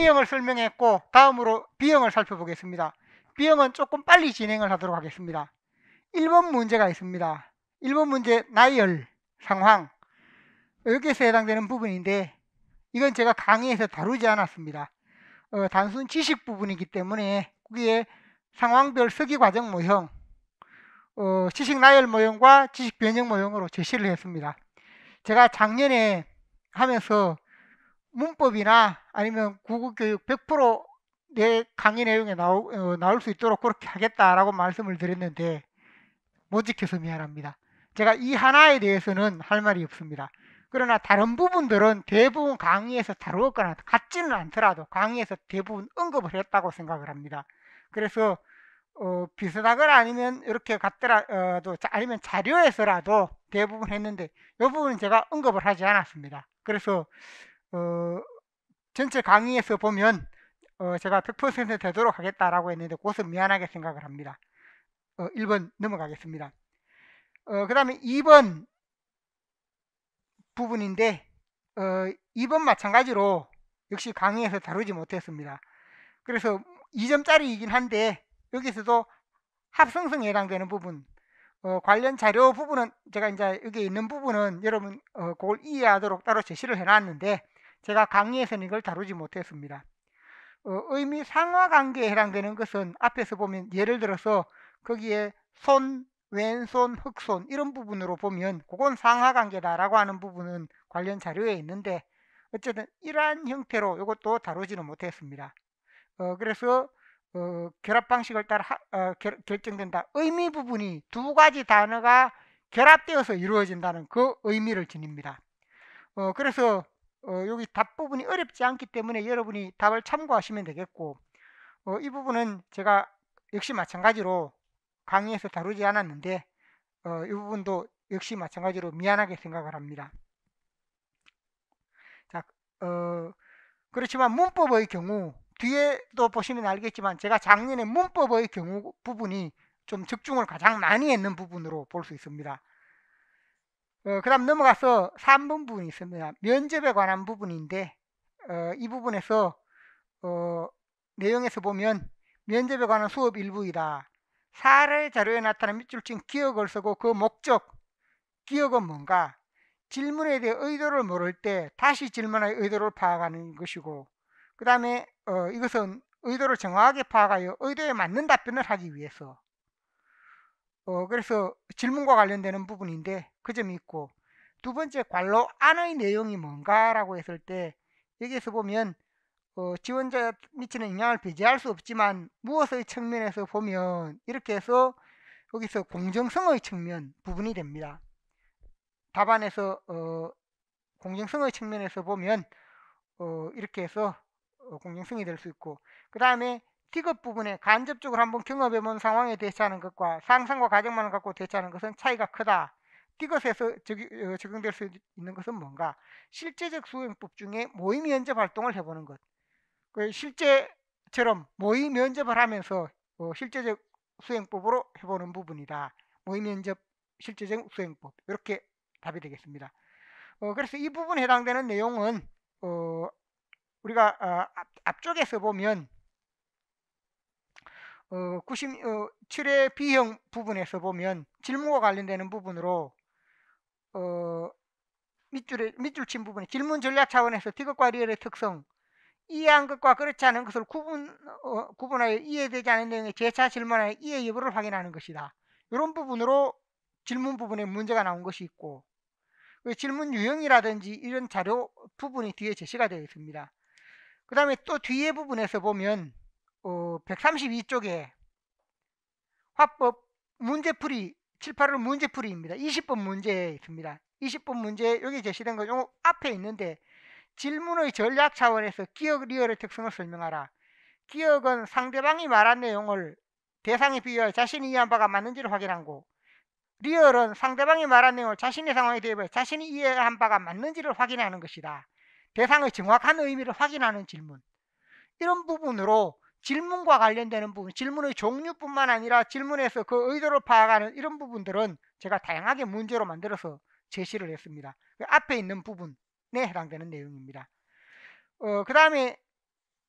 A형을 설명했고 다음으로 B형을 살펴보겠습니다. B형은 조금 빨리 진행을 하도록 하겠습니다. 1번 문제가 있습니다. 1번 문제 나열 상황 여기에서 해당되는 부분인데 이건 제가 강의에서 다루지 않았습니다. 단순 지식 부분이기 때문에 거기에 상황별 서기과정 모형, 지식 나열 모형과 지식 변형 모형으로 제시를 했습니다. 제가 작년에 하면서 문법이나 아니면 국어교육 100% 내 강의 내용에 나올 수 있도록 그렇게 하겠다라고 말씀을 드렸는데 못 지켜서 미안합니다. 제가 이 하나에 대해서는 할 말이 없습니다. 그러나 다른 부분들은 대부분 강의에서 다루었거나 같지는 않더라도 강의에서 대부분 언급을 했다고 생각을 합니다. 그래서 비슷하거나 아니면 이렇게 같더라도 아니면 자료에서라도 대부분 했는데 이 부분은 제가 언급을 하지 않았습니다. 그래서 전체 강의에서 보면 제가 100% 되도록 하겠다라고 했는데 그것은 미안하게 생각을 합니다. 1번 넘어가겠습니다. 그 다음에 2번 부분인데 2번 마찬가지로 역시 강의에서 다루지 못했습니다. 그래서 2점짜리이긴 한데 여기서도 합성성에 해당되는 부분 관련 자료 부분은 제가 이제 여기 있는 부분은 여러분 그걸 이해하도록 따로 제시를 해놨는데 제가 강의에서는 이걸 다루지 못했습니다. 의미 상하관계에 해당되는 것은 앞에서 보면 예를 들어서 거기에 손, 왼손, 흑손 이런 부분으로 보면 그건 상하관계다라고 하는 부분은 관련 자료에 있는데 어쨌든 이러한 형태로 이것도 다루지는 못했습니다. 그래서 결합 방식을 따라 결정된다. 의미 부분이 두 가지 단어가 결합되어서 이루어진다는 그 의미를 지닙니다. 그래서 여기 답 부분이 어렵지 않기 때문에 여러분이 답을 참고하시면 되겠고 이 부분은 제가 역시 마찬가지로 강의에서 다루지 않았는데 이 부분도 역시 마찬가지로 미안하게 생각을 합니다. 자, 그렇지만 문법의 경우 뒤에도 보시면 알겠지만 제가 작년에 문법의 경우 부분이 좀 적중을 가장 많이 했는 부분으로 볼 수 있습니다. 그 다음 넘어가서 3번 부분이 있습니다. 면접에 관한 부분인데 이 부분에서 내용에서 보면 면접에 관한 수업 일부이다. 사례 자료에 나타난 밑줄 친 기억을 쓰고 그 목적, 기억은 뭔가, 질문에 대해 의도를 모를 때 다시 질문의 의도를 파악하는 것이고 그 다음에 이것은 의도를 정확하게 파악하여 의도에 맞는 답변을 하기 위해서 그래서 질문과 관련되는 부분인데 그 점이 있고 두 번째 관로 안의 내용이 뭔가라고 했을 때 여기에서 보면 지원자에 미치는 영향을 배제할 수 없지만 무엇의 측면에서 보면 이렇게 해서 여기서 공정성의 측면 부분이 됩니다. 답안에서 공정성의 측면에서 보면 이렇게 해서 공정성이 될 수 있고 그 다음에 T급 부분에 간접적으로 한번 경험해본 상황에 대처하는 것과 상상과 가정만을 갖고 대처하는 것은 차이가 크다. T급에서 적용될 수 있는 것은 뭔가? 실제적 수행법 중에 모의 면접 활동을 해보는 것. 실제처럼 모의 면접을 하면서 실제적 수행법으로 해보는 부분이다. 모의 면접 실제적 수행법 이렇게 답이 되겠습니다. 그래서 이 부분에 해당되는 내용은 우리가 앞쪽에서 보면 97회 B형 부분에서 보면 질문과 관련되는 부분으로 밑줄 친 부분에 질문 전략 차원에서 T급과 리얼의 특성, 이해한 것과 그렇지 않은 것을 구분하여 이해되지 않은 내용의 재차 질문하여 이해 여부를 확인하는 것이다. 이런 부분으로 질문 부분에 문제가 나온 것이 있고 질문 유형이라든지 이런 자료 부분이 뒤에 제시가 되어 있습니다. 그 다음에 또 뒤에 부분에서 보면 132쪽에 화법 문제풀이 7, 8월 문제풀이입니다. 20번 문제에 있습니다. 20번 문제 여기 제시된 거 앞에 있는데 질문의 전략 차원에서 기억 리얼의 특성을 설명하라. 기억은 상대방이 말한 내용을 대상에 비유하여 자신이 이해한 바가 맞는지를 확인하고 리얼은 상대방이 말한 내용을 자신의 상황에 대입해 자신이 이해한 바가 맞는지를 확인하는 것이다. 대상의 정확한 의미를 확인하는 질문. 이런 부분으로 질문과 관련되는 부분, 질문의 종류뿐만 아니라 질문에서 그 의도를 파악하는 이런 부분들은 제가 다양하게 문제로 만들어서 제시를 했습니다. 앞에 있는 부분에 해당되는 내용입니다. 그 다음에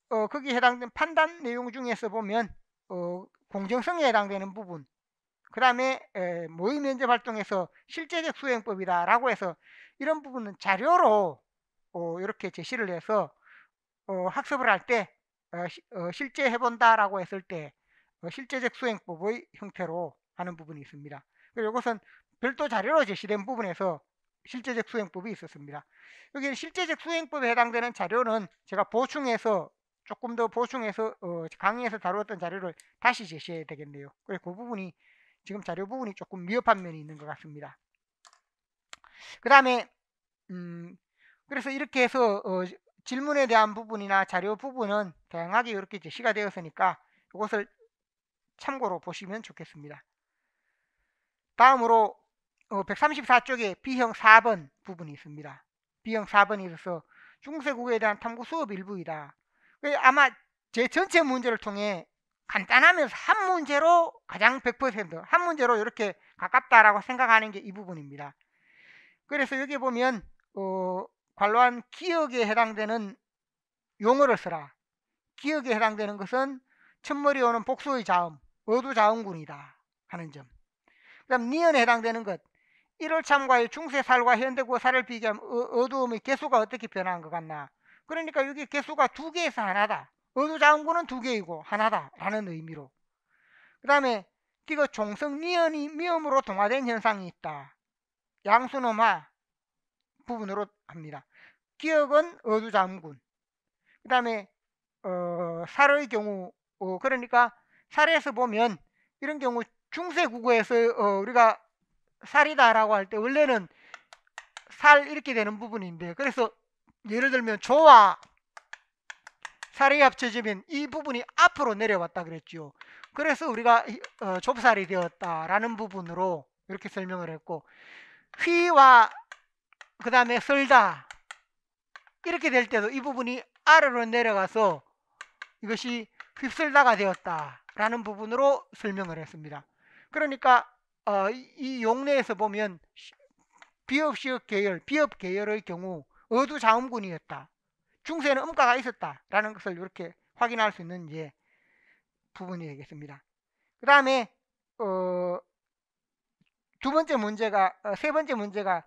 거기에 해당된 판단 내용 중에서 보면 공정성에 해당되는 부분, 그 다음에 모의 면접 활동에서 실제적 수행법이다라고 해서 이런 부분은 자료로 이렇게 제시를 해서 학습을 할 때 실제 해본다라고 했을 때 실제적 수행법의 형태로 하는 부분이 있습니다. 그리고 이것은 별도 자료로 제시된 부분에서 실제적 수행법이 있었습니다. 여기 실제적 수행법에 해당되는 자료는 제가 보충해서 조금 더 보충해서 강의에서 다루었던 자료를 다시 제시해야 되겠네요. 그래서 그 부분이 지금 자료 부분이 조금 미흡한 면이 있는 것 같습니다. 그 다음에 그래서 이렇게 해서 질문에 대한 부분이나 자료 부분은 다양하게 이렇게 제시가 되었으니까 이것을 참고로 보시면 좋겠습니다. 다음으로 134쪽에 B형 4번 부분이 있습니다. B형 4번이 있어서 중세국어에 대한 탐구 수업 일부이다. 아마 제 전체 문제를 통해 간단하면서 한 문제로 가장 100% 한 문제로 이렇게 가깝다라고 생각하는 게 이 부분입니다. 그래서 여기 보면 관로한 기억에 해당되는 용어를 써라. 기억에 해당되는 것은 첫머리 오는 복수의 자음, 어두자음군이다 하는 점. 그 다음 니은에 해당되는 것, 1월 참과의 중세살과 현대고사를 비교하면 어두움의 개수가 어떻게 변한 것 같나. 그러니까 여기 개수가 2개에서 하나다. 어두자음군은 2개이고 하나다 라는 의미로. 그 다음에 이거 종성 니은이 미음으로 동화된 현상이 있다. 양수놈화 부분으로 합니다. 기억은 어두자음군. 그 다음에 살의 경우 그러니까 살에서 보면 이런 경우 중세국어에서 우리가 살이다라고 할 때 원래는 살 이렇게 되는 부분인데, 그래서 예를 들면 조와 살이 합쳐지면 이 부분이 앞으로 내려왔다 그랬죠. 그래서 우리가 좁살이 되었다라는 부분으로 이렇게 설명을 했고, 휘와 그 다음에 설다 이렇게 될 때도 이 부분이 아래로 내려가서 이것이 휩쓸다가 되었다라는 부분으로 설명을 했습니다. 그러니까 이 용례에서 보면 비읍 시읍 계열, 비읍 계열의 경우 어두자음군이었다. 중세는 음가가 있었다라는 것을 이렇게 확인할 수 있는 이제 부분이 되겠습니다. 그 다음에 세 번째 문제가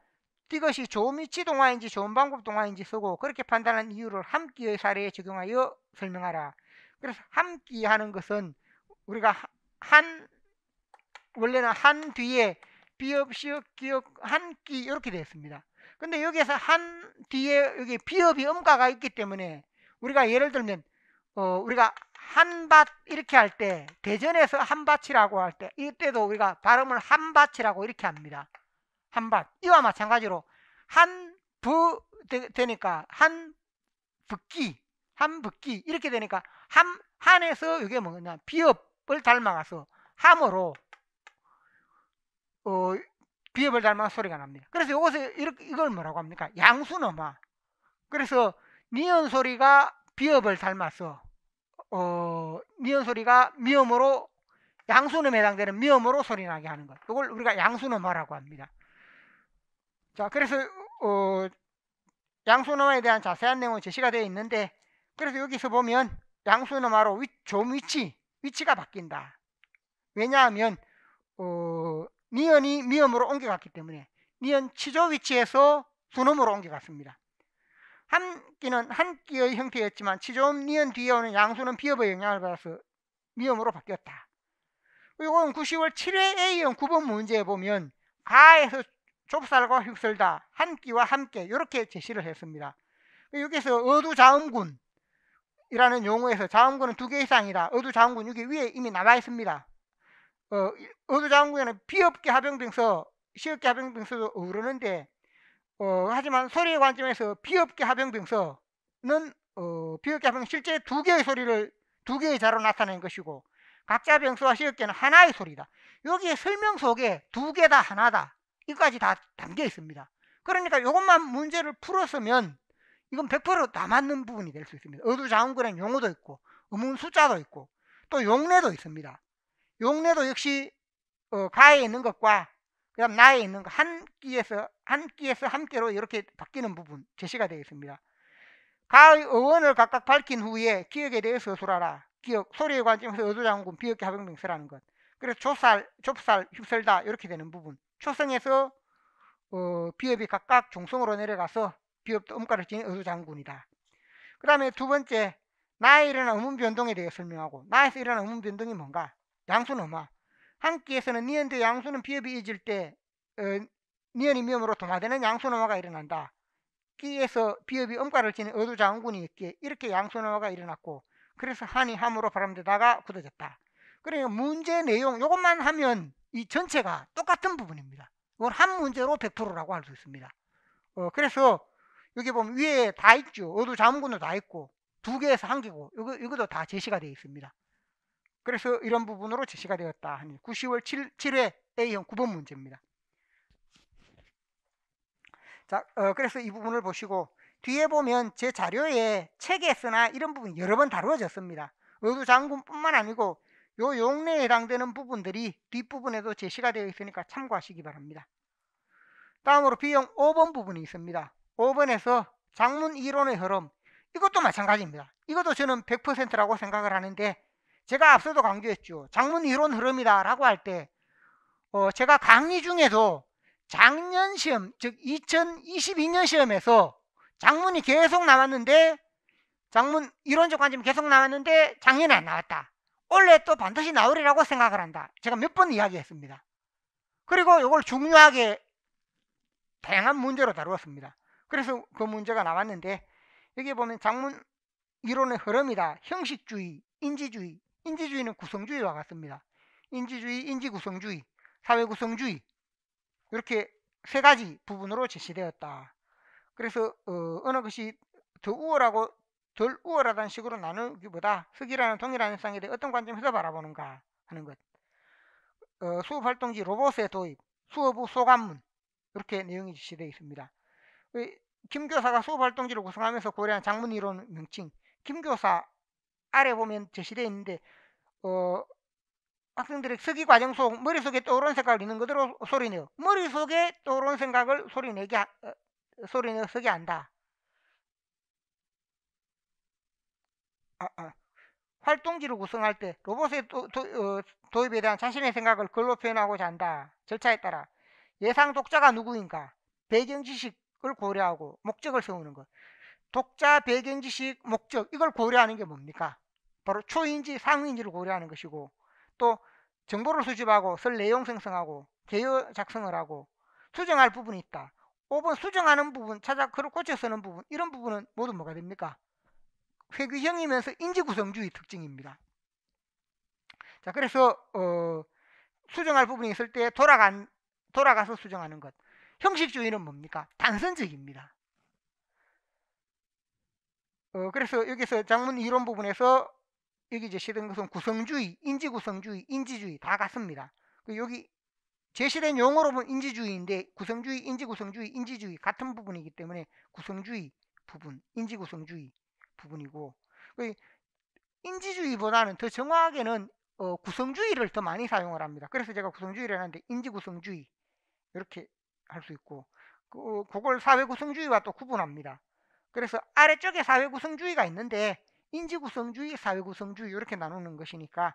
이것이 좋은 위치 동화인지 좋은 방법 동화인지 쓰고 그렇게 판단한 이유를 함기의 사례에 적용하여 설명하라. 그래서 함기 하는 것은 우리가 원래는 한 뒤에 비읍, 시읍, 기역, 한기 이렇게 되어 있습니다. 근데 여기에서 한 뒤에 여기 비읍이 음가가 있기 때문에 우리가 예를 들면 우리가 한밭 이렇게 할 때 대전에서 한밭이라고 할 때 이때도 우리가 발음을 한밭이라고 이렇게 합니다. 한밭 이와 마찬가지로 한부 되니까 한붓기 이렇게 되니까 한에서 이게 뭐냐 비읍을 닮아가서 함으로 비읍을 닮은 소리가 납니다. 그래서 이것을 이걸 뭐라고 합니까? 양수놈화. 그래서 니은 소리가 비읍을 닮아서 니은 소리가 미음으로 양수놈에 해당되는 미음으로 소리나게 하는 것. 이걸 우리가 양수놈화라고 합니다. 자, 그래서 양수놈화에 대한 자세한 내용은 제시가 되어 있는데, 그래서 여기서 보면 양수놈화로 좀 위치가 바뀐다. 왜냐하면 니은이 미음으로 옮겨갔기 때문에 니은 치조 위치에서 수놈으로 옮겨갔습니다. 한기는 한기의 형태였지만 치조음 니은 뒤에 오는 양수는 비읍의 영향을 받아서 미음으로 바뀌었다. 이건 90월 7회 A형 9번 문제에 보면 가에서 좁쌀과 휩쓸다 한기와 함께 이렇게 제시를 했습니다. 여기서 어두자음군이라는 용어에서 자음군은 2개 이상이다. 어두자음군 여기 위에 이미 나와 있습니다. 어두자음군에는 비읍계 합병병서, 시읍계 합병병서도 어우르는데 하지만 소리의 관점에서 비읍계 합병병서는 비읍계 합병 실제 2개의 소리를 2개의 자로 나타낸 것이고 각자 병서와 시읍계는 하나의 소리다. 여기에 설명 속에 2개 다 하나다. 이까지 다 담겨 있습니다. 그러니까 이것만 문제를 풀었으면 이건 100% 다 맞는 부분이 될 수 있습니다. 어두자음군에는 용어도 있고 음운 숫자도 있고 또 용례도 있습니다. 용례도 역시 가에 있는 것과 그다음 나에 있는 것 한끼에서 함께로 이렇게 바뀌는 부분 제시가 되어 있습니다. 가의 어원을 각각 밝힌 후에 기억에 대해서 서술하라. 기억, 소리의 관점에서 어두장군, 비역기 하병병서라는 것. 그래서 조살, 좁살, 휩쓸다 이렇게 되는 부분. 초성에서 비읍이 각각 중성으로 내려가서 비읍도 음가를 지닌 어두장군이다. 그 다음에 두 번째, 나에 일어난 음운 변동에 대해 설명하고, 나에서 일어난 음운 변동이 뭔가? 양수노마. 한 끼에서는 니은대 양수는 비읍이 잊을 때 니은이 미음으로 도마되는 양수노마가 일어난다. 끼에서 비읍이 음가를 지닌 어두장군이 있기에 이렇게 양수노마가 일어났고, 그래서 한이 함으로 발음되다가 굳어졌다. 그러니까 문제 내용 이것만 하면 이 전체가 똑같은 부분입니다. 이건 한 문제로 100%라고 할 수 있습니다. 그래서 여기 보면 위에 다 있죠. 어두장군도 다 있고 두 개에서 한 개고 이것도 다 제시가 되어 있습니다. 그래서 이런 부분으로 제시가 되었다 하니 90월 7회 A형 9번 문제입니다. 자, 그래서 이 부분을 보시고 뒤에 보면 제 자료에 책에서나 이런 부분이 여러 번 다루어졌습니다. 어두장군뿐만 아니고 요 용례에 해당되는 부분들이 뒷부분에도 제시가 되어 있으니까 참고하시기 바랍니다. 다음으로 B형 5번 부분이 있습니다. 5번에서 장문 이론의 흐름, 이것도 마찬가지입니다. 이것도 저는 100%라고 생각을 하는데 제가 앞서도 강조했죠. 장문 이론 흐름이다 라고 할 때 제가 강의 중에도 작년 시험, 즉 2022년 시험에서 장문이 계속 나왔는데 장문 이론적 관점이 계속 나왔는데 작년에 안 나왔다. 올해 또 반드시 나오리라고 생각을 한다. 제가 몇 번 이야기했습니다. 그리고 이걸 중요하게 다양한 문제로 다루었습니다. 그래서 그 문제가 나왔는데 여기 보면 장문 이론의 흐름이다. 형식주의, 인지주의. 인지주의는 구성주의와 같습니다. 인지주의, 인지구성주의, 사회구성주의 이렇게 세 가지 부분으로 제시되었다. 그래서 어느 것이 더 우월하고 덜 우월하다는 식으로 나누기보다 석이라는 동일한 현상에 대해 어떤 관점에서 바라보는가 하는 것. 수업활동지 로봇의 도입, 수업 후 소감문 이렇게 내용이 제시되어 있습니다. 김 교사가 수업활동지를 구성하면서 고려한 장문이론 명칭, 김 교사 아래 보면 제시되어 있는데 학생들의 서기 과정 속 머릿속에 떠오르는 생각을 있는 그대로 소리내요. 머릿속에 떠오르는 생각을 소리내어 서게 한다. 활동지를 구성할 때 로봇의 도입에 대한 자신의 생각을 글로 표현하고자 한다. 절차에 따라 예상 독자가 누구인가, 배경지식을 고려하고 목적을 세우는 것. 독자, 배경지식, 목적 이걸 고려하는 게 뭡니까? 바로 초인지, 상위인지를 고려하는 것이고 또 정보를 수집하고 설 내용 생성하고 개요 작성을 하고 수정할 부분이 있다. 5번 수정하는 부분, 찾아 글을 고쳐 쓰는 부분 이런 부분은 모두 뭐가 됩니까? 회귀형이면서 인지구성주의 특징입니다. 자, 그래서 수정할 부분이 있을 때 돌아가서 수정하는 것. 형식주의는 뭡니까? 단선적입니다. 그래서 여기서 장문 이론 부분에서 여기 제시된 것은 구성주의, 인지구성주의, 인지주의 다 같습니다. 여기 제시된 용어로 보면 인지주의인데 구성주의, 인지구성주의, 인지주의 같은 부분이기 때문에 구성주의 부분, 인지구성주의 부분이고 인지주의보다는 더 정확하게는 구성주의를 더 많이 사용을 합니다. 그래서 제가 구성주의를 하는데 인지구성주의 이렇게 할 수 있고 그걸 사회구성주의와 또 구분합니다. 그래서 아래쪽에 사회구성주의가 있는데 인지구성주의, 사회구성주의 이렇게 나누는 것이니까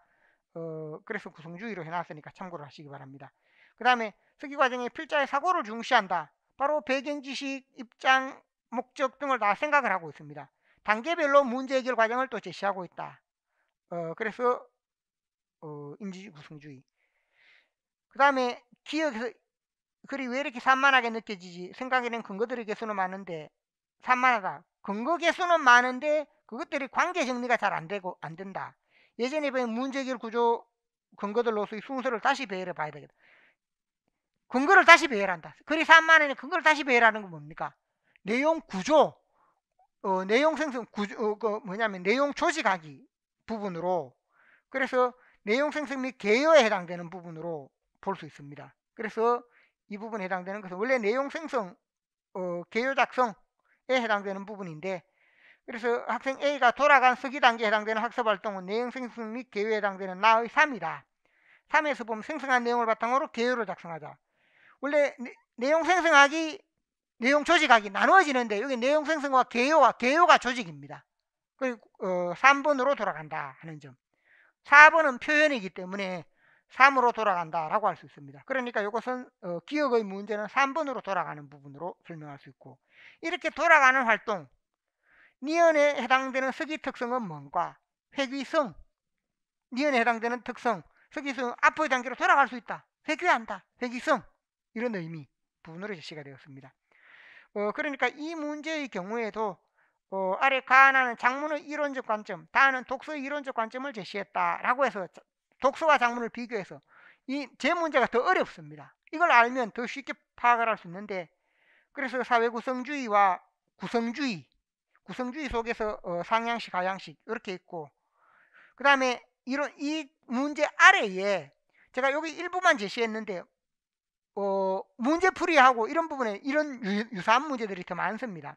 그래서 구성주의로 해놨으니까 참고를 하시기 바랍니다. 그 다음에 서기과정의 필자의 사고를 중시한다. 바로 배경지식, 입장, 목적 등을 다 생각을 하고 있습니다. 단계별로 문제 해결 과정을 또 제시하고 있다. 그래서 인지구성주의. 그 다음에 기억에서 글이 왜 이렇게 산만하게 느껴지지? 생각에는 근거들의 개수는 많은데 산만하다. 근거 개수는 많은데 그것들이 관계 정리가 잘 안 된다. 예전에 배운 문제 해결 구조 근거들로서의 순서를 다시 배열해 봐야 되겠다. 근거를 다시 배열한다. 글이 산만하니 근거를 다시 배열하는 건 뭡니까? 내용 구조, 내용 생성 구조, 뭐냐면 내용 조직하기 부분으로 그래서 내용 생성 및 개요에 해당되는 부분으로 볼 수 있습니다. 그래서 이 부분에 해당되는 것은 원래 내용 생성, 개요 작성에 해당되는 부분인데 그래서 학생 A가 돌아간 서기 단계에 해당되는 학습 활동은 내용 생성 및 개요에 해당되는 나의 3이다. 3에서 보면 생성한 내용을 바탕으로 개요를 작성하자. 원래 내용 생성하기 내용 조직학이 나누어지는데 여기 내용 생성과 개요가 조직입니다. 그리고 3번으로 돌아간다 하는 점. 4번은 표현이기 때문에 3으로 돌아간다라고 할 수 있습니다. 그러니까 이것은 기억의 문제는 3번으로 돌아가는 부분으로 설명할 수 있고, 이렇게 돌아가는 활동, 니은에 해당되는 서기 특성은 뭔가? 회귀성. 니은에 해당되는 특성, 서기성 앞의 단계로 돌아갈 수 있다. 회귀한다. 회귀성. 이런 의미 부분으로 제시가 되었습니다. 그러니까 이 문제의 경우에도 아래 가하나는 장문의 이론적 관점, 다하는 독서의 이론적 관점을 제시했다라고 해서 독서와 장문을 비교해서 이 제 문제가 더 어렵습니다. 이걸 알면 더 쉽게 파악을 할 수 있는데, 그래서 사회구성주의와 구성주의 속에서 상향식, 하향식 이렇게 있고, 그 다음에 이 문제 아래에 제가 여기 일부만 제시했는데 문제풀이하고 이런 부분에 이런 유사한 문제들이 더 많습니다.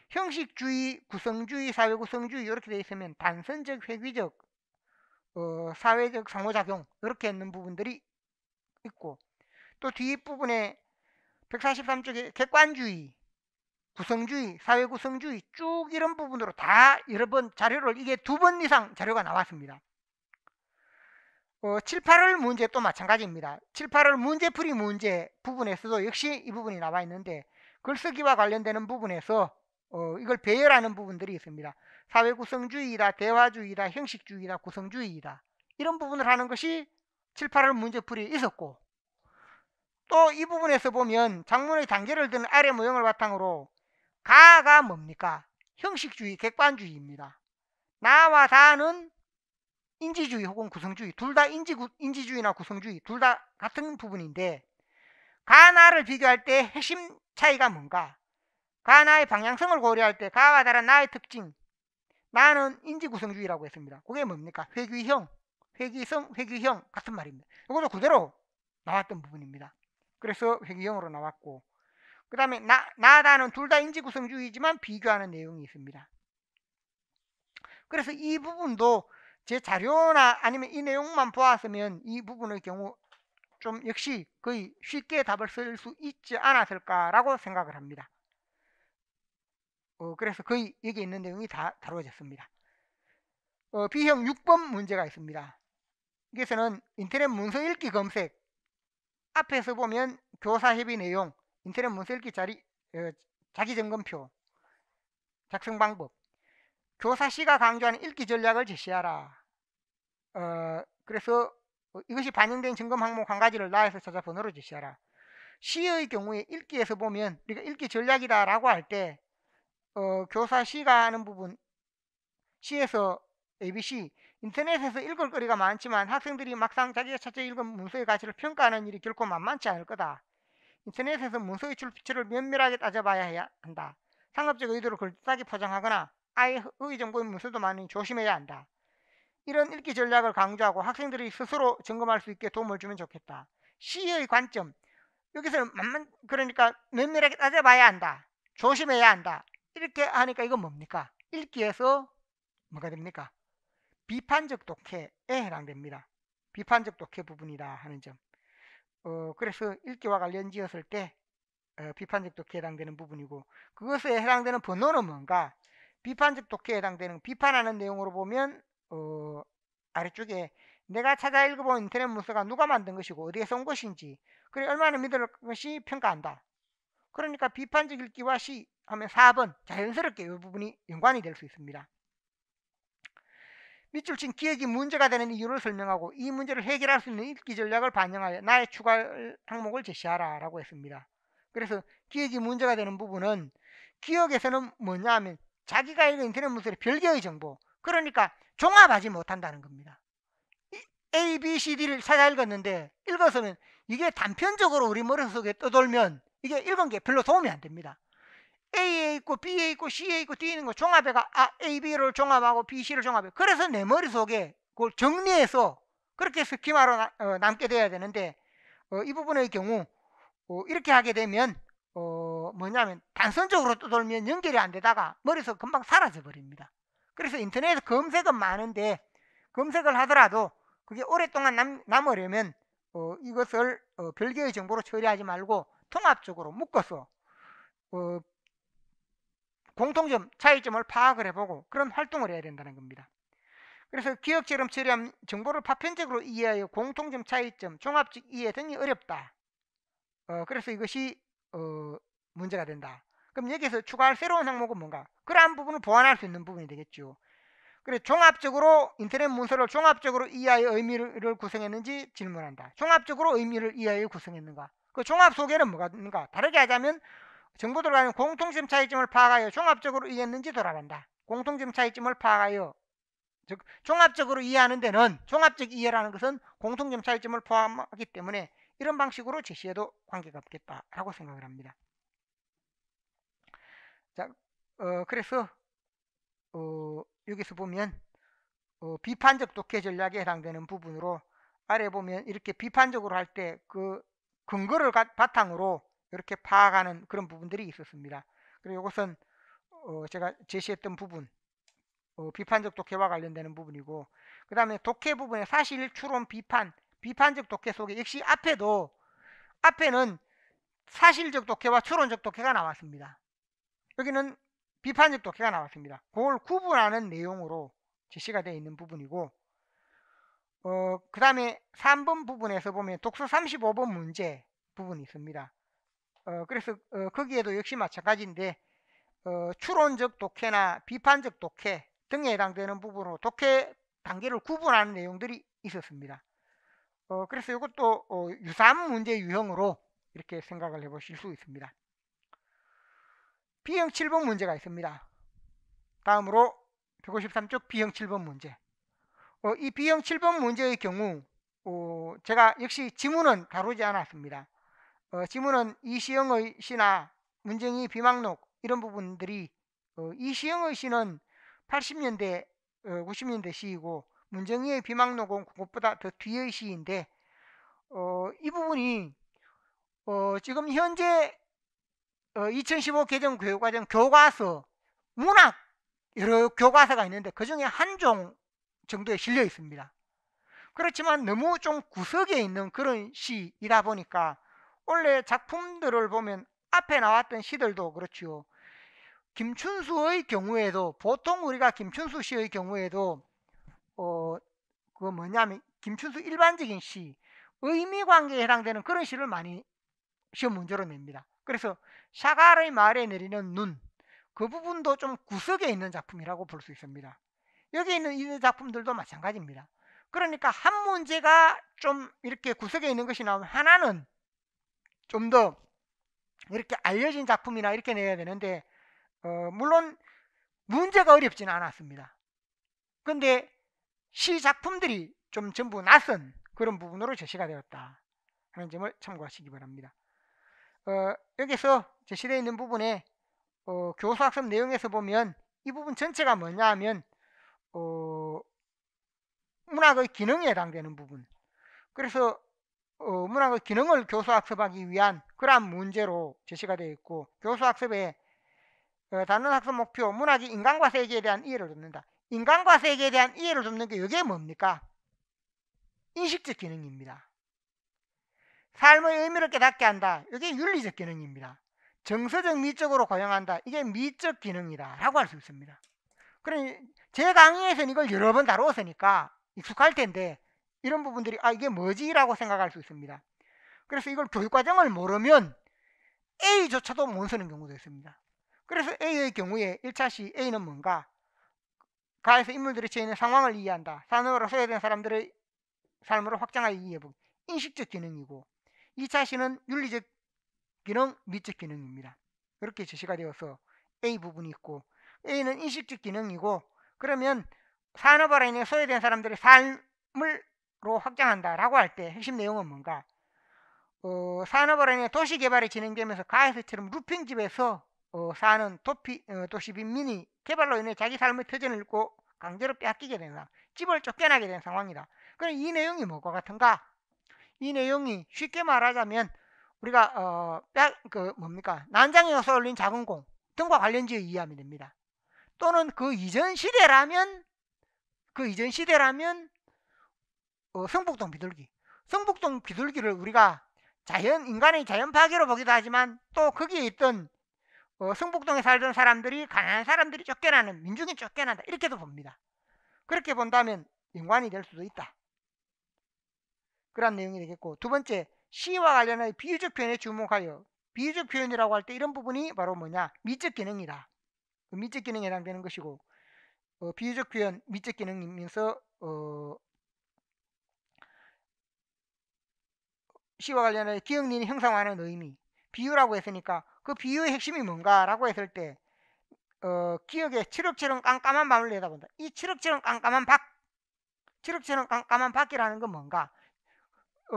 형식주의, 구성주의, 사회구성주의 이렇게 되어 있으면 단선적, 회귀적, 사회적 상호작용 이렇게 있는 부분들이 있고, 또 뒷부분에 143쪽에 객관주의, 구성주의, 사회구성주의 쭉 이런 부분으로 다 여러 번 자료를, 이게 2번 이상 자료가 나왔습니다. 7, 8월 문제 또 마찬가지입니다. 7, 8월 문제풀이 문제 부분에서도 역시 이 부분이 나와 있는데, 글쓰기와 관련되는 부분에서 이걸 배열하는 부분들이 있습니다. 사회구성주의이다, 대화주의이다, 형식주의이다, 구성주의이다. 이런 부분을 하는 것이 7, 8월 문제풀이에 있었고, 또 이 부분에서 보면 장문의 단계를 든 아래 모형을 바탕으로 가가 뭡니까? 형식주의, 객관주의입니다. 나와 다는 인지주의 혹은 구성주의, 둘 다 인지주의나 구성주의 둘 다 같은 부분인데, 가나를 비교할 때 핵심 차이가 뭔가? 가나의 방향성을 고려할 때 가와 다른 나의 특징, 나는 인지구성주의라고 했습니다. 그게 뭡니까? 회귀형, 회귀성, 회귀형 같은 말입니다. 이것도 그대로 나왔던 부분입니다. 그래서 회귀형으로 나왔고, 그 다음에 나다는 둘 다 인지구성주의지만 비교하는 내용이 있습니다. 그래서 이 부분도 제 자료나 아니면 이 내용만 보았으면 이 부분의 경우 좀 역시 거의 쉽게 답을 쓸 수 있지 않았을까라고 생각을 합니다. 그래서 거의 여기 있는 내용이 다 다루어졌습니다. B형 6번 문제가 있습니다. 여기서는 인터넷 문서 읽기 검색, 앞에서 보면 교사 협의 내용, 인터넷 문서 읽기 자기점검표, 작성 방법, 교사 C가 강조하는 읽기 전략을 제시하라. 그래서 이것이 반영된 점검 항목 한 가지를 나에서 찾아 번호로 제시하라. C의 경우에 읽기에서 보면 우리가 읽기 전략이다라고 할 때 교사 C가 하는 부분 C에서 ABC, 인터넷에서 읽을 거리가 많지만 학생들이 막상 자기가 찾아 읽은 문서의 가치를 평가하는 일이 결코 만만치 않을 거다. 인터넷에서 문서의 출처를 면밀하게 따져봐야 해야 한다. 상업적 의도로 글싸게 포장하거나 아예 허위 정보의 문서도 많으니 조심해야 한다. 이런 읽기 전략을 강조하고 학생들이 스스로 점검할 수 있게 도움을 주면 좋겠다. C의 관점, 여기서는 그러니까 면밀하게 따져봐야 한다. 조심해야 한다. 이렇게 하니까 이건 뭡니까? 읽기에서 뭐가 됩니까? 비판적 독해에 해당됩니다. 비판적 독해 부분이다 하는 점. 그래서 읽기와 관련 지었을 때 비판적 독해에 해당되는 부분이고, 그것에 해당되는 번호는 뭔가? 비판적 독해에 해당되는 비판하는 내용으로 보면 아래쪽에 내가 찾아 읽어본 인터넷 문서가 누가 만든 것이고 어디에서 온 것인지, 그래 얼마나 믿을 것이 평가한다. 그러니까 비판적 읽기와 시 하면 4번 자연스럽게 이 부분이 연관이 될 수 있습니다. 밑줄 친 기억이 문제가 되는 이유를 설명하고 이 문제를 해결할 수 있는 읽기 전략을 반영하여 나의 추가 항목을 제시하라 라고 했습니다. 그래서 기억이 문제가 되는 부분은, 기억에서는 뭐냐 하면 자기가 읽은 인터넷 문서의 별개의 정보, 그러니까 종합하지 못한다는 겁니다. A, B, C, D를 찾아 읽었는데 읽어서는 이게 단편적으로 우리 머릿속에 떠돌면 이게 읽은 게 별로 도움이 안 됩니다. A에 있고 B에 있고 C에 있고 D에 있는 거 종합해가 A, B를 종합하고 B, C를 종합해. 그래서 내 머릿속에 그걸 정리해서 그렇게 스키마로 남게 돼야 되는데 이 부분의 경우 이렇게 하게 되면 뭐냐면 단선적으로 떠돌면 연결이 안 되다가 머릿속 금방 사라져 버립니다. 그래서 인터넷 검색은 많은데 검색을 하더라도 그게 오랫동안 남으려면 이것을 별개의 정보로 처리하지 말고 통합적으로 묶어서 공통점, 차이점을 파악을 해보고 그런 활동을 해야 된다는 겁니다. 그래서 기억처럼 처리하면 정보를 파편적으로 이해하여 공통점, 차이점, 종합적 이해 등이 어렵다. 그래서 이것이 문제가 된다. 그럼 여기서 추가할 새로운 항목은 뭔가? 그러한 부분을 보완할 수 있는 부분이 되겠죠. 그래, 종합적으로 인터넷 문서를 종합적으로 이해하여 의미를 구성했는지 질문한다. 종합적으로 의미를 이해하여 구성했는가? 그 종합 속에는 뭐가 있는가? 다르게 하자면 정보들 간의 공통점, 차이점을 파악하여 종합적으로 이해했는지 돌아간다. 공통점, 차이점을 파악하여, 즉 종합적으로 이해하는 데는, 종합적 이해라는 것은 공통점, 차이점을 포함하기 때문에 이런 방식으로 제시해도 관계가 없겠다라고 생각을 합니다. 자, 그래서 여기서 보면 비판적 독해 전략에 해당되는 부분으로 아래 보면 이렇게 비판적으로 할 때 그 근거를 바탕으로 이렇게 파악하는 그런 부분들이 있었습니다. 그리고 이것은 제가 제시했던 부분, 비판적 독해와 관련되는 부분이고, 그 다음에 독해 부분에 사실, 추론, 비판, 비판적 독해 속에 역시 앞에는 사실적 독해와 추론적 독해가 나왔습니다. 여기는 비판적 독해가 나왔습니다. 그걸 구분하는 내용으로 제시가 되어 있는 부분이고, 그 다음에 3번 부분에서 보면 독서 35번 문제 부분이 있습니다. 그래서 거기에도 역시 마찬가지인데 추론적 독해나 비판적 독해 등에 해당되는 부분으로 독해 단계를 구분하는 내용들이 있었습니다. 그래서 이것도 유사한 문제 유형으로 이렇게 생각을 해보실 수 있습니다. B형 7번 문제가 있습니다. 다음으로 153쪽 B형 7번 문제. 이 B형 7번 문제의 경우 제가 역시 지문은 다루지 않았습니다. 지문은 이시영의 시나 문정희 비망록 이런 부분들이 이시영의 시는 80년대 90년대 시이고 문정희의 비망록은 그것보다 더 뒤의 시인데 이 부분이 지금 현재 2015 개정 교육과정 교과서 문학 여러 교과서가 있는데 그 중에 한 종 정도에 실려 있습니다. 그렇지만 너무 좀 구석에 있는 그런 시이다 보니까 원래 작품들을 보면 앞에 나왔던 시들도 그렇죠. 김춘수의 경우에도 보통 우리가 김춘수 시의 경우에도 그거 뭐냐면 김춘수 일반적인 시, 의미관계에 해당되는 그런 시를 많이 시험 문제로 냅니다. 그래서 샤갈의 말에 내리는 눈, 그 부분도 좀 구석에 있는 작품이라고 볼 수 있습니다. 여기 있는 이 작품들도 마찬가지입니다. 그러니까 한 문제가 좀 이렇게 구석에 있는 것이 나오면 하나는 좀 더 이렇게 알려진 작품이나 이렇게 내야 되는데 물론 문제가 어렵지는 않았습니다. 근데 시 작품들이 좀 전부 낯선 그런 부분으로 제시가 되었다 하는 점을 참고하시기 바랍니다. 여기서 제시되어 있는 부분에 교수학습 내용에서 보면 이 부분 전체가 뭐냐 하면 문학의 기능에 해당되는 부분, 그래서 문학의 기능을 교수학습하기 위한 그러한 문제로 제시가 되어 있고, 교수학습에 단원학습 목표 문학이 인간과 세계에 대한 이해를 돕는다. 인간과 세계에 대한 이해를 돕는 게 이게 뭡니까? 인식적 기능입니다. 삶의 의미를 깨닫게 한다. 이게 윤리적 기능입니다. 정서적 미적으로 고용한다. 이게 미적 기능이다 라고 할 수 있습니다. 그러니 제 강의에서는 이걸 여러 번 다루었으니까 익숙할 텐데 이런 부분들이 이게 뭐지? 라고 생각할 수 있습니다. 그래서 이걸 교육과정을 모르면 A조차도 못 쓰는 경우도 있습니다. 그래서 A의 경우에 1차 시 A는 뭔가? 가에서 인물들이 처해 있는 상황을 이해한다. 산업으로 소외된 사람들의 삶으로 확장하여 이해해보기. 인식적 기능이고, 2차 시는 윤리적 기능, 미적 기능입니다. 이렇게 제시가 되어서 A 부분이 있고, A는 인식적 기능이고, 그러면 산업으로 인해 소외된 사람들의 삶을로 확장한다라고 할 때 핵심 내용은 뭔가? 산업으로 인해 도시 개발이 진행되면서 가에서처럼 루핑집에서 사는 도시 빈민이 개발로 인해 자기 삶의 터전을 잃고 강제로 빼앗기게 되는 상황, 집을 쫓겨나게 된 상황이다. 그럼 이 내용이 뭐가 같은가? 이 내용이 쉽게 말하자면 우리가 난장에서 올린 작은 공 등과 관련지어 이해하면 됩니다. 또는 그 이전 시대라면 성북동 비둘기를 우리가 인간의 자연 파괴로 보기도 하지만 또 거기에 있던 성북동에 살던 사람들이 가난한 사람들이 쫓겨나는, 민중이 쫓겨난다, 이렇게도 봅니다. 그렇게 본다면 연관이 될 수도 있다, 그런 내용이 되겠고, 두 번째, 시와 관련하여 비유적 표현에 주목하여. 비유적 표현이라고 할 때 이런 부분이 바로 뭐냐, 미적 기능이다. 미적 기능에 해당되는 것이고, 비유적 표현, 미적 기능이면서 시와 관련하여 기억론이 형성하는 의미. 비유라고 했으니까 그 비유의 핵심이 뭔가라고 했을 때 기억에 칠흑처럼 깜깜한 밤을 내다본다. 이 칠흑처럼 깜깜한 밖, 칠흑처럼 깜깜한 밖이라는 건 뭔가,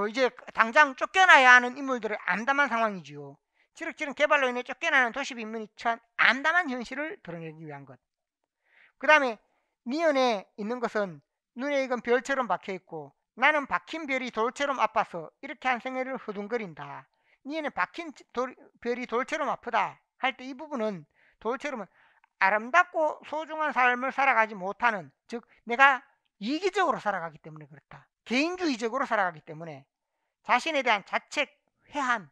이제 당장 쫓겨나야 하는 인물들의 암담한 상황이지요. 칠흑처럼 개발로 인해 쫓겨나는 도시 빈민이 처한 암담한 현실을 드러내기 위한 것. 그 다음에 니은에 있는 것은 눈에 익은 별처럼 박혀있고 나는 박힌 별이 돌처럼 아파서 이렇게 한 생애를 허둥거린다. 니은에 박힌 별이 돌처럼 아프다 할 때 이 부분은 돌처럼은 아름답고 소중한 삶을 살아가지 못하는, 즉 내가 이기적으로 살아가기 때문에 그렇다, 개인주의적으로 살아가기 때문에 자신에 대한 자책, 회한,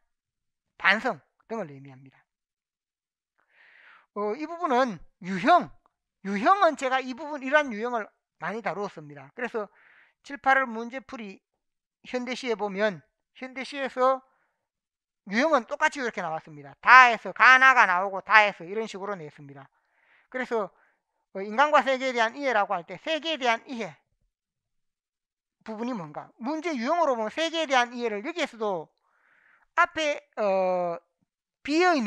반성 등을 의미합니다. 이 부분은 유형은 제가 이 부분 이러한 유형을 많이 다루었습니다. 그래서 7, 8월 문제풀이 현대시에 보면 현대시에서 유형은 똑같이 이렇게 나왔습니다. 다에서 가나가 나오고 다에서 이런 식으로 냈습니다. 그래서 인간과 세계에 대한 이해라고 할 때 세계에 대한 이해 부분이 뭔가, 문제 유형으로 보면 세계에 대한 이해를 여기에서도 앞에 B의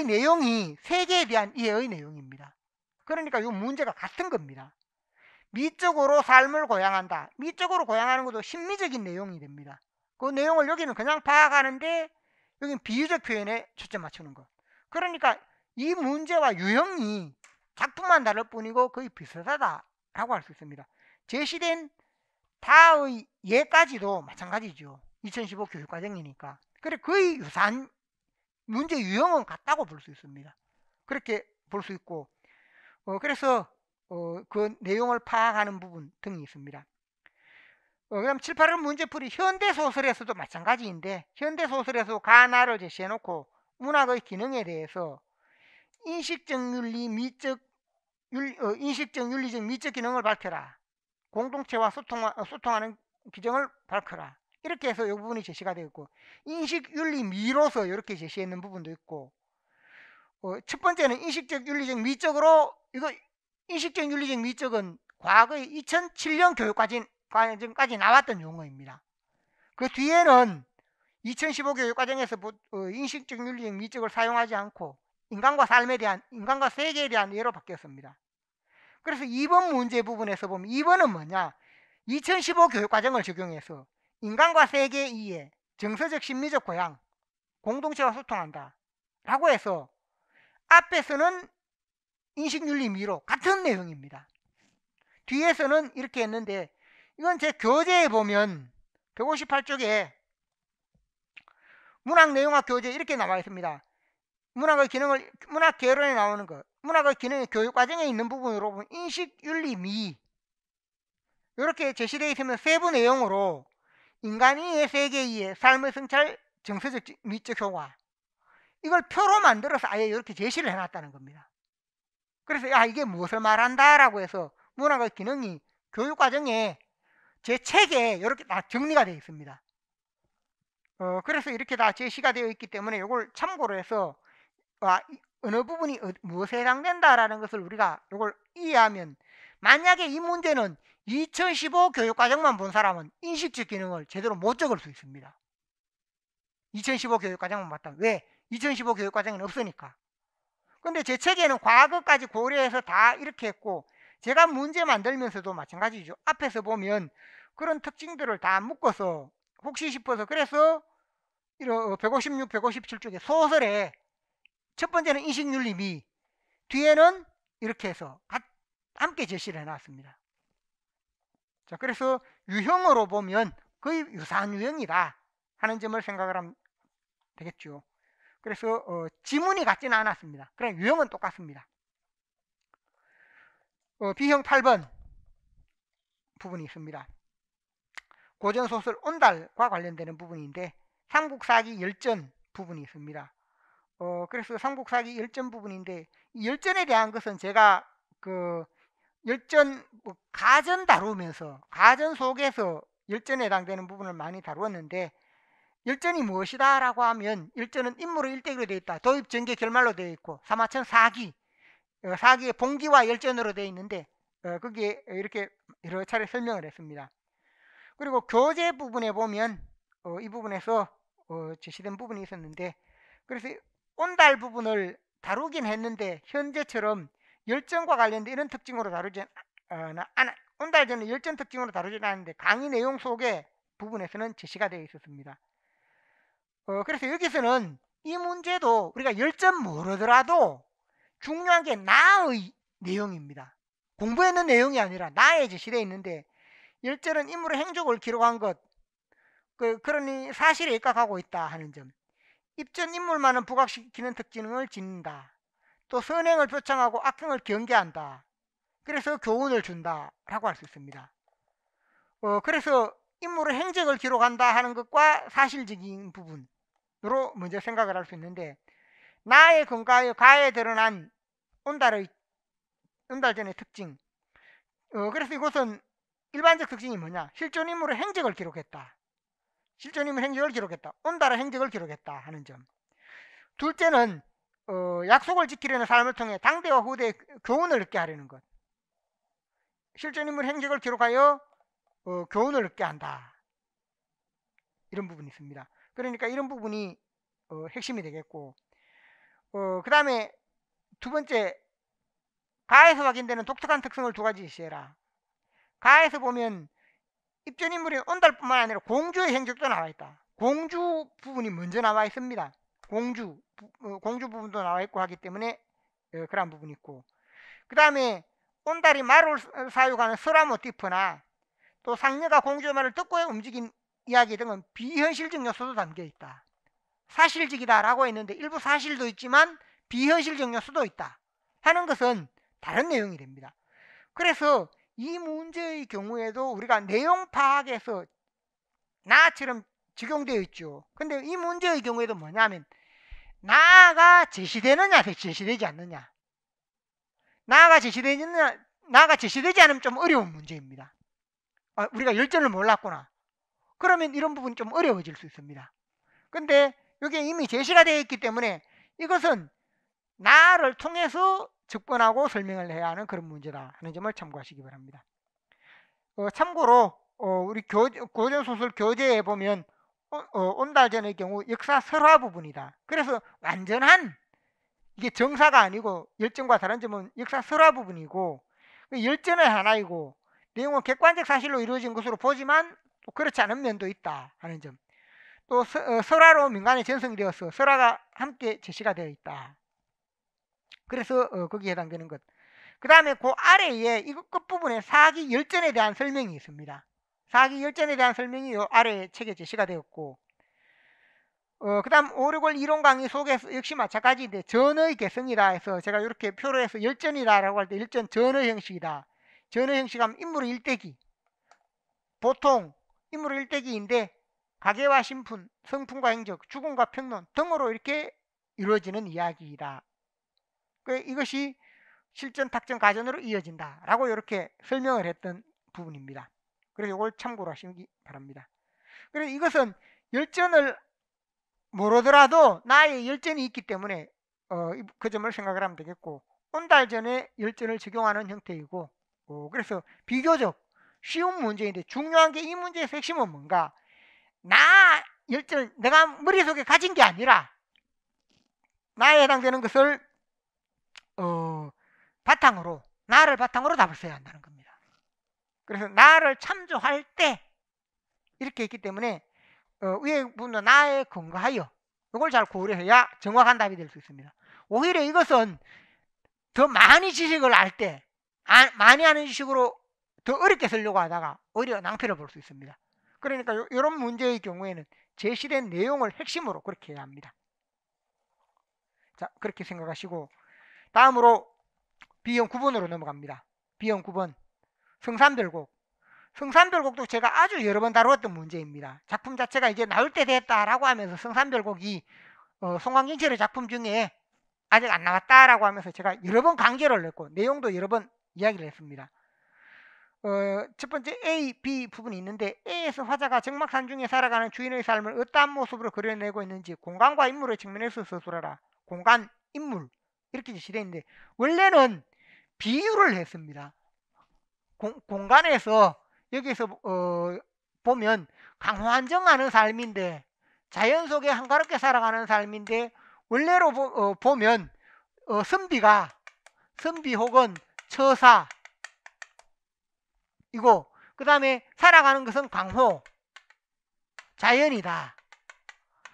내용이 세계에 대한 이해의 내용입니다. 그러니까 이 문제가 같은 겁니다. 미적으로 삶을 고양한다. 미적으로 고양하는 것도 심미적인 내용이 됩니다. 그 내용을 여기는 그냥 파악하는데 여기는 비유적 표현에 초점 맞추는 것. 그러니까 이 문제와 유형이 작품만 다를 뿐이고 거의 비슷하다라고 할 수 있습니다. 제시된 다의 예까지도 마찬가지죠. 2015 교육과정이니까. 그래 거의 유사한 문제 유형은 같다고 볼 수 있습니다. 그렇게 볼 수 있고, 그래서 그 내용을 파악하는 부분 등이 있습니다. 그다음 7, 8월 문제풀이 현대소설에서도 마찬가지인데, 현대소설에서 가나를 제시해놓고 문학의 기능에 대해서 인식적 윤리적 미적 기능을 밝혀라, 공동체와 소통하는 기정을 밝혀라, 이렇게 해서 이 부분이 제시가 되어 있고, 인식윤리미로서 이렇게 제시했는 부분도 있고, 첫 번째는 인식적 윤리적 미적으로, 이거 인식적 윤리적 미적은 과거의 2007년 교육과정까지 나왔던 용어입니다. 그 뒤에는 2015 교육과정에서 인식적 윤리적 미적을 사용하지 않고 인간과 세계에 대한 예로 바뀌었습니다. 그래서 2번 문제 부분에서 보면 2번은 뭐냐, 2015 교육과정을 적용해서 인간과 세계의 이해, 정서적 심리적 고양, 공동체와 소통한다 라고 해서 앞에서는 인식윤리미로 같은 내용입니다. 뒤에서는 이렇게 했는데, 이건 제 교재에 보면 158쪽에 문학 내용학 교재 이렇게 나와 있습니다. 문학 개론에 나오는 것, 문학의 기능이 교육과정에 있는 부분으로 보면 인식윤리미 이렇게 제시되어 있으면 세부 내용으로 인간의 세계 이해, 삶의 성찰, 정서적 미적 효과, 이걸 표로 만들어서 아예 이렇게 제시를 해놨다는 겁니다. 그래서 이게 무엇을 말한다라고 해서 문학의 기능이 교육과정에 제 책에 이렇게 다 정리가 되어 있습니다. 그래서 이렇게 다 제시가 되어 있기 때문에 이걸 참고로 해서 어느 부분이 무엇에 해당된다라는 것을 우리가 이걸 이해하면, 만약에 이 문제는 2015 교육과정만 본 사람은 인식적 기능을 제대로 못 적을 수 있습니다. 2015 교육과정만 봤다. 왜? 2015 교육과정은 없으니까. 근데 제 책에는 과거까지 고려해서 다 이렇게 했고, 제가 문제 만들면서도 마찬가지죠. 앞에서 보면 그런 특징들을 다 묶어서 혹시 싶어서, 그래서 156, 157쪽에 소설에 첫 번째는 인식윤리미, 뒤에는 이렇게 해서 함께 제시를 해놨습니다. 자, 그래서 유형으로 보면 거의 유사한 유형이다 하는 점을 생각을 하면 되겠죠. 그래서 지문이 같지는 않았습니다. 그냥 유형은 똑같습니다. B형 8번 부분이 있습니다. 고전소설 온달과 관련되는 부분인데 삼국사기 열전 부분이 있습니다. 그래서 삼국사기 열전 부분인데, 이 열전에 대한 것은 제가 그 열전 가전 다루면서 가전 속에서 열전에 해당되는 부분을 많이 다루었는데, 열전이 무엇이다 라고 하면 열전은 임무로 일대기로 되어 있다. 도입, 전개, 결말로 되어 있고 사마천 사기, 사기의 봉기와 열전으로 되어 있는데 거기에 이렇게 여러 차례 설명을 했습니다. 그리고 교재 부분에 보면 이 부분에서 제시된 부분이 있었는데, 그래서 온달 부분을 다루긴 했는데 현재처럼 열전과 관련된 이런 특징으로 다루지 않아. 온달전은 열전 특징으로 다루지 않았는데 강의 내용 속에 부분에서는 제시가 되어 있었습니다. 그래서 여기서는 이 문제도 우리가 열전 모르더라도 중요한 게 나의 내용입니다. 공부했는 내용이 아니라 나에 제시되어 있는데, 열전은 인물의 행적을 기록한 것, 그러니 사실에 입각하고 있다 하는 점, 입전 인물만은 부각시키는 특징을 짓는다, 또 선행을 표창하고 악행을 경계한다, 그래서 교훈을 준다 라고 할 수 있습니다. 그래서 인물의 행적을 기록한다 하는 것과 사실적인 부분으로 먼저 생각을 할 수 있는데, 나의 근가에 가에 드러난 온달전의 특징, 그래서 이것은 일반적 특징이 뭐냐, 실존 인물의 행적을 기록했다, 실존 인물 행적을 기록했다, 온달의 행적을 기록했다 하는 점. 둘째는 약속을 지키려는 삶을 통해 당대와 후대의 교훈을 얻게 하려는 것, 실존 인물 행적을 기록하여 교훈을 얻게 한다, 이런 부분이 있습니다. 그러니까 이런 부분이 핵심이 되겠고, 그 다음에 두 번째, 가에서 확인되는 독특한 특성을 두 가지 제시해라. 가에서 보면 입전 인물인 온달뿐만 아니라 공주의 행적도 나와 있다. 공주 부분이 먼저 나와 있습니다. 공주 부분도 나와 있고 하기 때문에 그런 부분이 있고, 그 다음에 온달이 말을 사육하는 설화 모티프나 또 상녀가 공주의 말을 듣고 움직인 이야기 등은 비현실적 요소도 담겨 있다. 사실적이다 라고 했는데 일부 사실도 있지만 비현실적 요소도 있다 하는 것은 다른 내용이 됩니다. 그래서 이 문제의 경우에도 우리가 내용 파악에서 나처럼 적용되어 있죠. 근데 이 문제의 경우에도 뭐냐면 나가 제시되느냐 제시되지 않느냐, 나가 제시되지 않으면 좀 어려운 문제입니다. 우리가 열전을 몰랐구나, 그러면 이런 부분이 좀 어려워질 수 있습니다. 근데 여기에 이미 제시가 되어 있기 때문에 이것은 나를 통해서 접근하고 설명을 해야 하는 그런 문제다 하는 점을 참고하시기 바랍니다. 참고로 우리 고전소설 교재에 보면 온달전의 경우 역사 설화 부분이다. 그래서 완전한 이게 정사가 아니고 열전과 다른 점은 역사 설화 부분이고, 열전의 하나이고 내용은 객관적 사실로 이루어진 것으로 보지만 또 그렇지 않은 면도 있다 하는 점, 또 설화로 민간에 전승이 되어서 설화가 함께 제시가 되어 있다. 그래서 거기에 해당되는 것. 그 다음에 그 아래에 이 끝부분에 사기 열전에 대한 설명이 있습니다. 사기 열전에 대한 설명이 이 아래에 책에 제시가 되었고, 그 다음 5, 6월 이론 강의 속에서 역시 마찬가지인데 전의 개성이다 해서 제가 이렇게 표로 해서 열전이다 라고 할 때 열전 전의 형식이다. 전의 형식하면 인물의 일대기, 보통 인물의 일대기인데 가계와 신분, 성품과 행적, 죽음과 평론 등으로 이렇게 이루어지는 이야기이다. 이것이 실전, 탁전, 가전으로 이어진다 라고 이렇게 설명을 했던 부분입니다. 그래서 이걸 참고로 하시기 바랍니다. 그래서 이것은 열전을 모르더라도 나의 열전이 있기 때문에 그 점을 생각을 하면 되겠고, 온달전에 열전을 적용하는 형태이고, 그래서 비교적 쉬운 문제인데 중요한 게 이 문제의 핵심은 뭔가, 나 열전 내가 머릿속에 가진 게 아니라 나에 해당되는 것을 바탕으로, 나를 바탕으로 답을 써야 한다는 겁니다. 그래서 나를 참조할 때 이렇게 있기 때문에 위에 부분도 나에 근거하여 이걸 잘 고려해야 정확한 답이 될 수 있습니다. 오히려 이것은 더 많이 지식을 알 때, 많이 아는 지식으로 더 어렵게 쓰려고 하다가 오히려 낭패를 볼 수 있습니다. 그러니까 이런 문제의 경우에는 제시된 내용을 핵심으로 그렇게 해야 합니다. 자, 그렇게 생각하시고 다음으로 B형 9번으로 넘어갑니다. B형 9번 성삼별곡. 성삼별곡도 제가 아주 여러 번 다루었던 문제입니다. 작품 자체가 이제 나올 때 됐다라고 하면서 성삼별곡이 송광진철의 작품 중에 아직 안 나왔다라고 하면서 제가 여러 번 강조를 했고 내용도 여러 번 이야기를 했습니다. 첫 번째 A, B 부분이 있는데 A에서 화자가 정막산 중에 살아가는 주인의 삶을 어떠한 모습으로 그려내고 있는지 공간과 인물의 측면에서 서술하라. 공간, 인물 이렇게 제시되어 있는데 원래는 비유를 했습니다. 공간에서 여기서 보면 강환정하는 삶인데 자연 속에 한가롭게 살아가는 삶인데 원래로 보면 선비 혹은 처사 이고 그 다음에 살아가는 것은 강호 자연이다.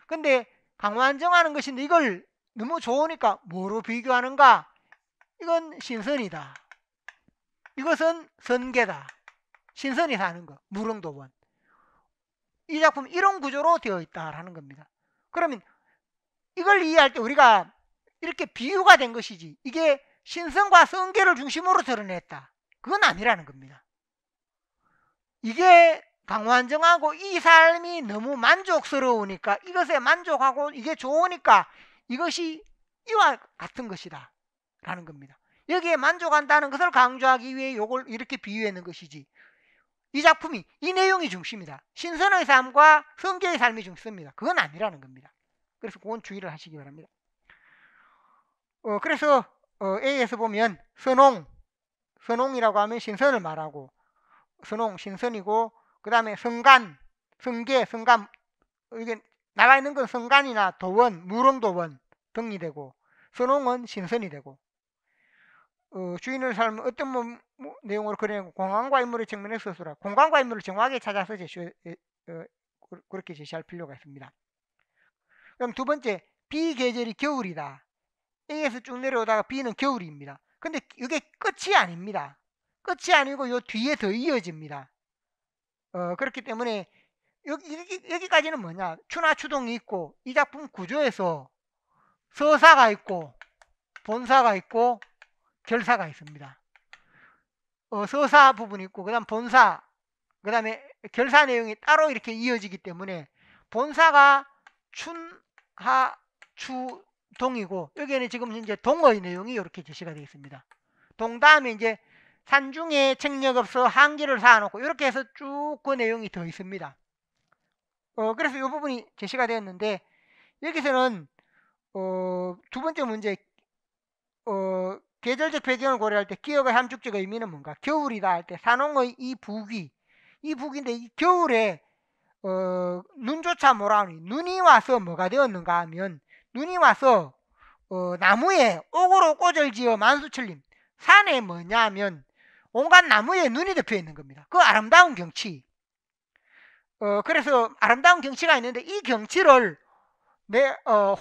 근데 강환정하는 것인데 이걸 너무 좋으니까 뭐로 비교하는가? 이건 신선이다. 이것은 선계다. 신선이 사는 거. 무릉도원. 이 작품 이런 구조로 되어 있다라는 겁니다. 그러면 이걸 이해할 때 우리가 이렇게 비유가 된 것이지 이게 신선과 선계를 중심으로 드러냈다. 그건 아니라는 겁니다. 이게 강환정하고 이 삶이 너무 만족스러우니까 이것에 만족하고 이게 좋으니까 이것이 이와 같은 것이다 라는 겁니다. 여기에 만족한다는 것을 강조하기 위해 이걸 이렇게 비유하는 것이지 이 작품이 이 내용이 중심이다. 신선의 삶과 성계의 삶이 중심입니다. 그건 아니라는 겁니다. 그래서 그건 주의를 하시기 바랍니다. 그래서 A에서 보면 선홍이라고 하면 신선을 말하고 선홍, 신선이고 그 다음에 성간, 성계, 성감 이게 나와 있는 건 성간이나 도원, 무릉도원 등이 되고 선홍은 신선이 되고 주인의 삶은 어떤 내용으로 그려내고 공간과 인물의 측면에서 서술하 공간과 인물을 정확하게 찾아서 그렇게 제시할 필요가 있습니다. 그럼 두 번째 B계절이 겨울이다. A에서 쭉 내려오다가 B는 겨울입니다. 근데 이게 끝이 아닙니다. 끝이 아니고 요 뒤에 더 이어집니다. 그렇기 때문에 여기까지는 뭐냐? 추나추동이 있고 이 작품 구조에서 서사가 있고 본사가 있고 결사가 있습니다. 서사 부분이 있고 그 다음 본사 그 다음에 결사 내용이 따로 이렇게 이어지기 때문에 본사가 춘하추동이고 여기에는 지금 현재 동의 내용이 이렇게 제시가 되어 있습니다. 동 다음에 이제 산중에 책력 없어 항기를 쌓아놓고 이렇게 해서 쭉 그 내용이 더 있습니다. 그래서 이 부분이 제시가 되었는데 여기서는 두 번째 문제 계절적 배경을 고려할 때 기억의 함축적 의미는 뭔가? 겨울이다 할 때 산홍의 이 북인데 이 겨울에 눈조차 뭐라니 눈이 와서 뭐가 되었는가 하면 눈이 와서 나무에 옥으로 꼬절지어 만수천림 산에 뭐냐면 온갖 나무에 눈이 덮여 있는 겁니다. 그 아름다운 경치. 그래서 아름다운 경치가 있는데 이 경치를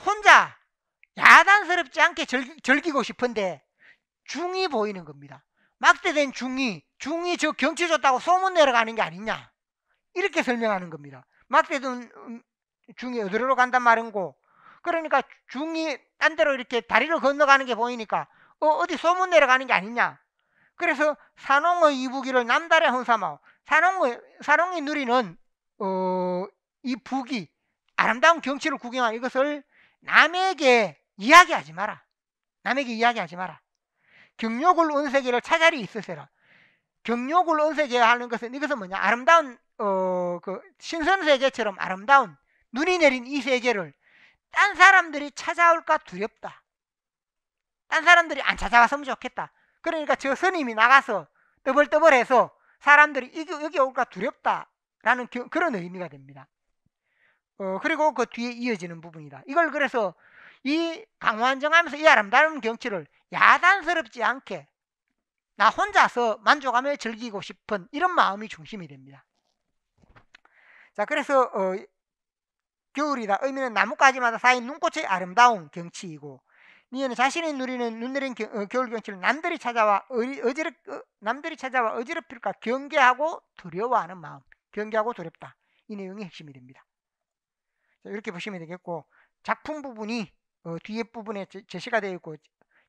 혼자 야단스럽지 않게 즐기고 싶은데 중이 보이는 겁니다. 막대된 중이 저 경치 좋다고 소문 내려가는 게 아니냐 이렇게 설명하는 겁니다. 막대된 중이 어디로 간단 말인고 그러니까 중이 딴 데로 이렇게 다리를 건너가는 게 보이니까 어디 소문 내려가는 게 아니냐. 그래서 산홍의 이북이를 남달에 헌사마오. 산홍이 누리는 이 북이 아름다운 경치를 구경한 이것을 남에게 이야기하지 마라. 경욕을 은세계를 찾아리 있으세라. 경욕을 은세계 하는 것은 이것은 뭐냐? 아름다운 그 신선세계처럼 아름다운 눈이 내린 이 세계를 딴 사람들이 찾아올까 두렵다. 딴 사람들이 안 찾아왔으면 좋겠다. 그러니까 저 스님이 나가서 떠벌떠벌해서 사람들이 여기 올까 두렵다라는 그런 의미가 됩니다. 그리고 그 뒤에 이어지는 부분이다. 이걸 그래서 이 강환정하면서 이 아름다운 경치를 야단스럽지 않게 나 혼자서 만족하며 즐기고 싶은 이런 마음이 중심이 됩니다. 자, 그래서 겨울이다. 의미는 나뭇가지마다 쌓인 눈꽃의 아름다운 경치이고 니은 자신이 누리는 눈내린 겨울 경치를 남들이 찾아와 어지럽힐까 경계하고 두려워하는 마음. 경계하고 두렵다. 이 내용이 핵심이 됩니다. 자, 이렇게 보시면 되겠고 작품 부분이 뒤에 부분에 제시가 되어 있고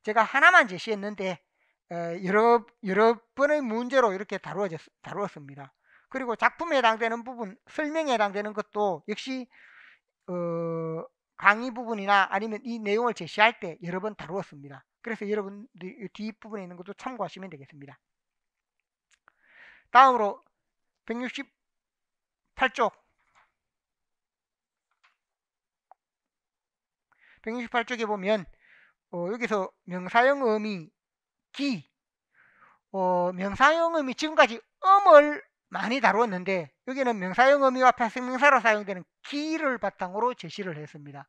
제가 하나만 제시했는데 여러 번의 문제로 이렇게 다루었습니다. 그리고 작품에 해당되는 부분 설명에 해당되는 것도 역시 강의 부분이나 아니면 이 내용을 제시할 때 여러 번 다루었습니다. 그래서 여러분들이 뒷부분에 있는 것도 참고하시면 되겠습니다. 다음으로 168쪽 168쪽에 보면 여기서 명사형 의미 기 명사형 의미 지금까지 음을 많이 다루었는데 여기는 명사형 의미와 파생명사로 사용되는 기를 바탕으로 제시를 했습니다.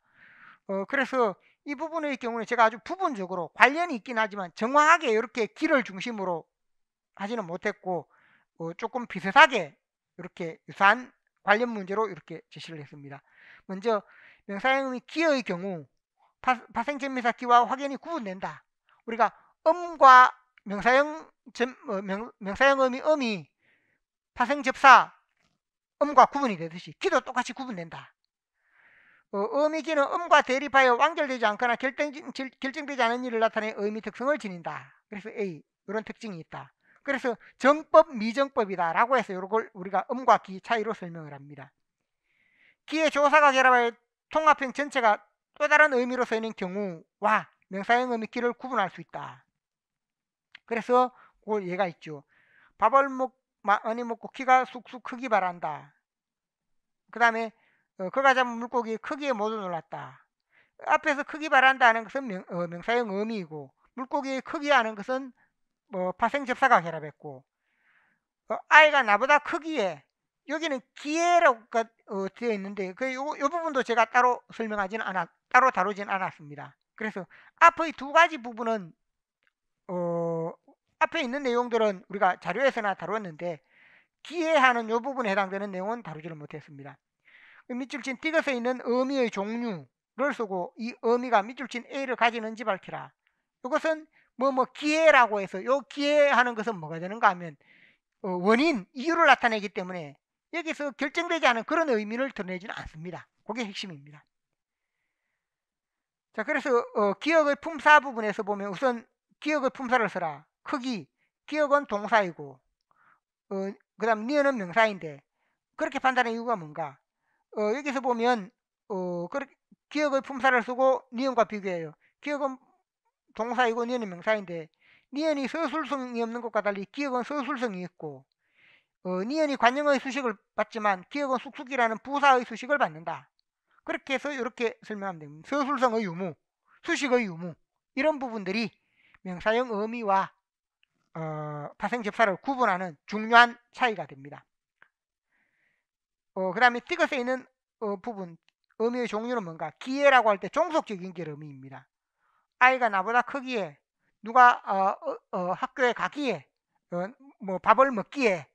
그래서 이 부분의 경우는 제가 아주 부분적으로 관련이 있긴 하지만 정확하게 이렇게 기를 중심으로 하지는 못했고 조금 비슷하게 이렇게 유사한 관련 문제로 이렇게 제시를 했습니다. 먼저 명사형 의미 기의 경우 파생전미사 기와 확연히 구분된다. 우리가 음과 명사형 의미 음이 파생접사 음과 구분이 되듯이 기도 똑같이 구분된다. 음이 기는 음과 대립하여 완결되지 않거나 결정되지 않은 일을 나타내 의미 특성을 지닌다. 그래서 A 이런 특징이 있다. 그래서 정법 미정법이다 라고 해서 이걸 우리가 음과 기 차이로 설명을 합니다. 기의 조사가 결합하여 통합형 전체가 또 다른 의미로 쓰이는 경우와 명사형 의미 기를 구분할 수 있다. 그래서 그 예가 있죠. 밥을 많이 먹고 키가 쑥쑥 크기 바란다. 그 다음에 그가 잡은 물고기 크기에 모두 놀랐다. 앞에서 크기 바란다 하는 것은 명사형 의미이고 물고기의 크기 하는 것은 파생접사가 결합했고 아이가 나보다 크기에 여기는 기회라고 되어 있는데 이 부분도 제가 따로 따로 다루진 않았습니다. 그래서 앞의 두 가지 부분은 앞에 있는 내용들은 우리가 자료에서나 다루었는데 기회하는 이 부분에 해당되는 내용은 다루지를 못했습니다. 밑줄 친 띠것에 있는 의미의 종류를 쓰고 이 의미가 밑줄 친 A를 가지는지 밝히라. 이것은 기회라고 해서 이 기회하는 것은 뭐가 되는가 하면 원인, 이유를 나타내기 때문에 여기서 결정되지 않은 그런 의미를 드러내지는 않습니다. 그게 핵심입니다. 자, 그래서 기억의 품사 부분에서 보면 우선 기억의 품사를 써라. 크기, 기억은 동사이고 그 다음 니은은 명사인데 그렇게 판단한 이유가 뭔가 여기서 보면 기억의 품사를 쓰고 니은과 비교해요. 기억은 동사이고 니은은 명사인데 니은이 서술성이 없는 것과 달리 기억은 서술성이 있고 니은이 관형의 수식을 받지만 기억은 숙숙이라는 부사의 수식을 받는다. 그렇게 해서 이렇게 설명하면 됩니다. 서술성의 유무, 수식의 유무 이런 부분들이 명사형 의미와 파생접사를 구분하는 중요한 차이가 됩니다. 그 다음에 띠것에 있는 부분 의미의 종류는 뭔가 기회라고 할 때 종속적 연결 의미입니다. 아이가 나보다 크기에 누가 학교에 가기에 밥을 먹기에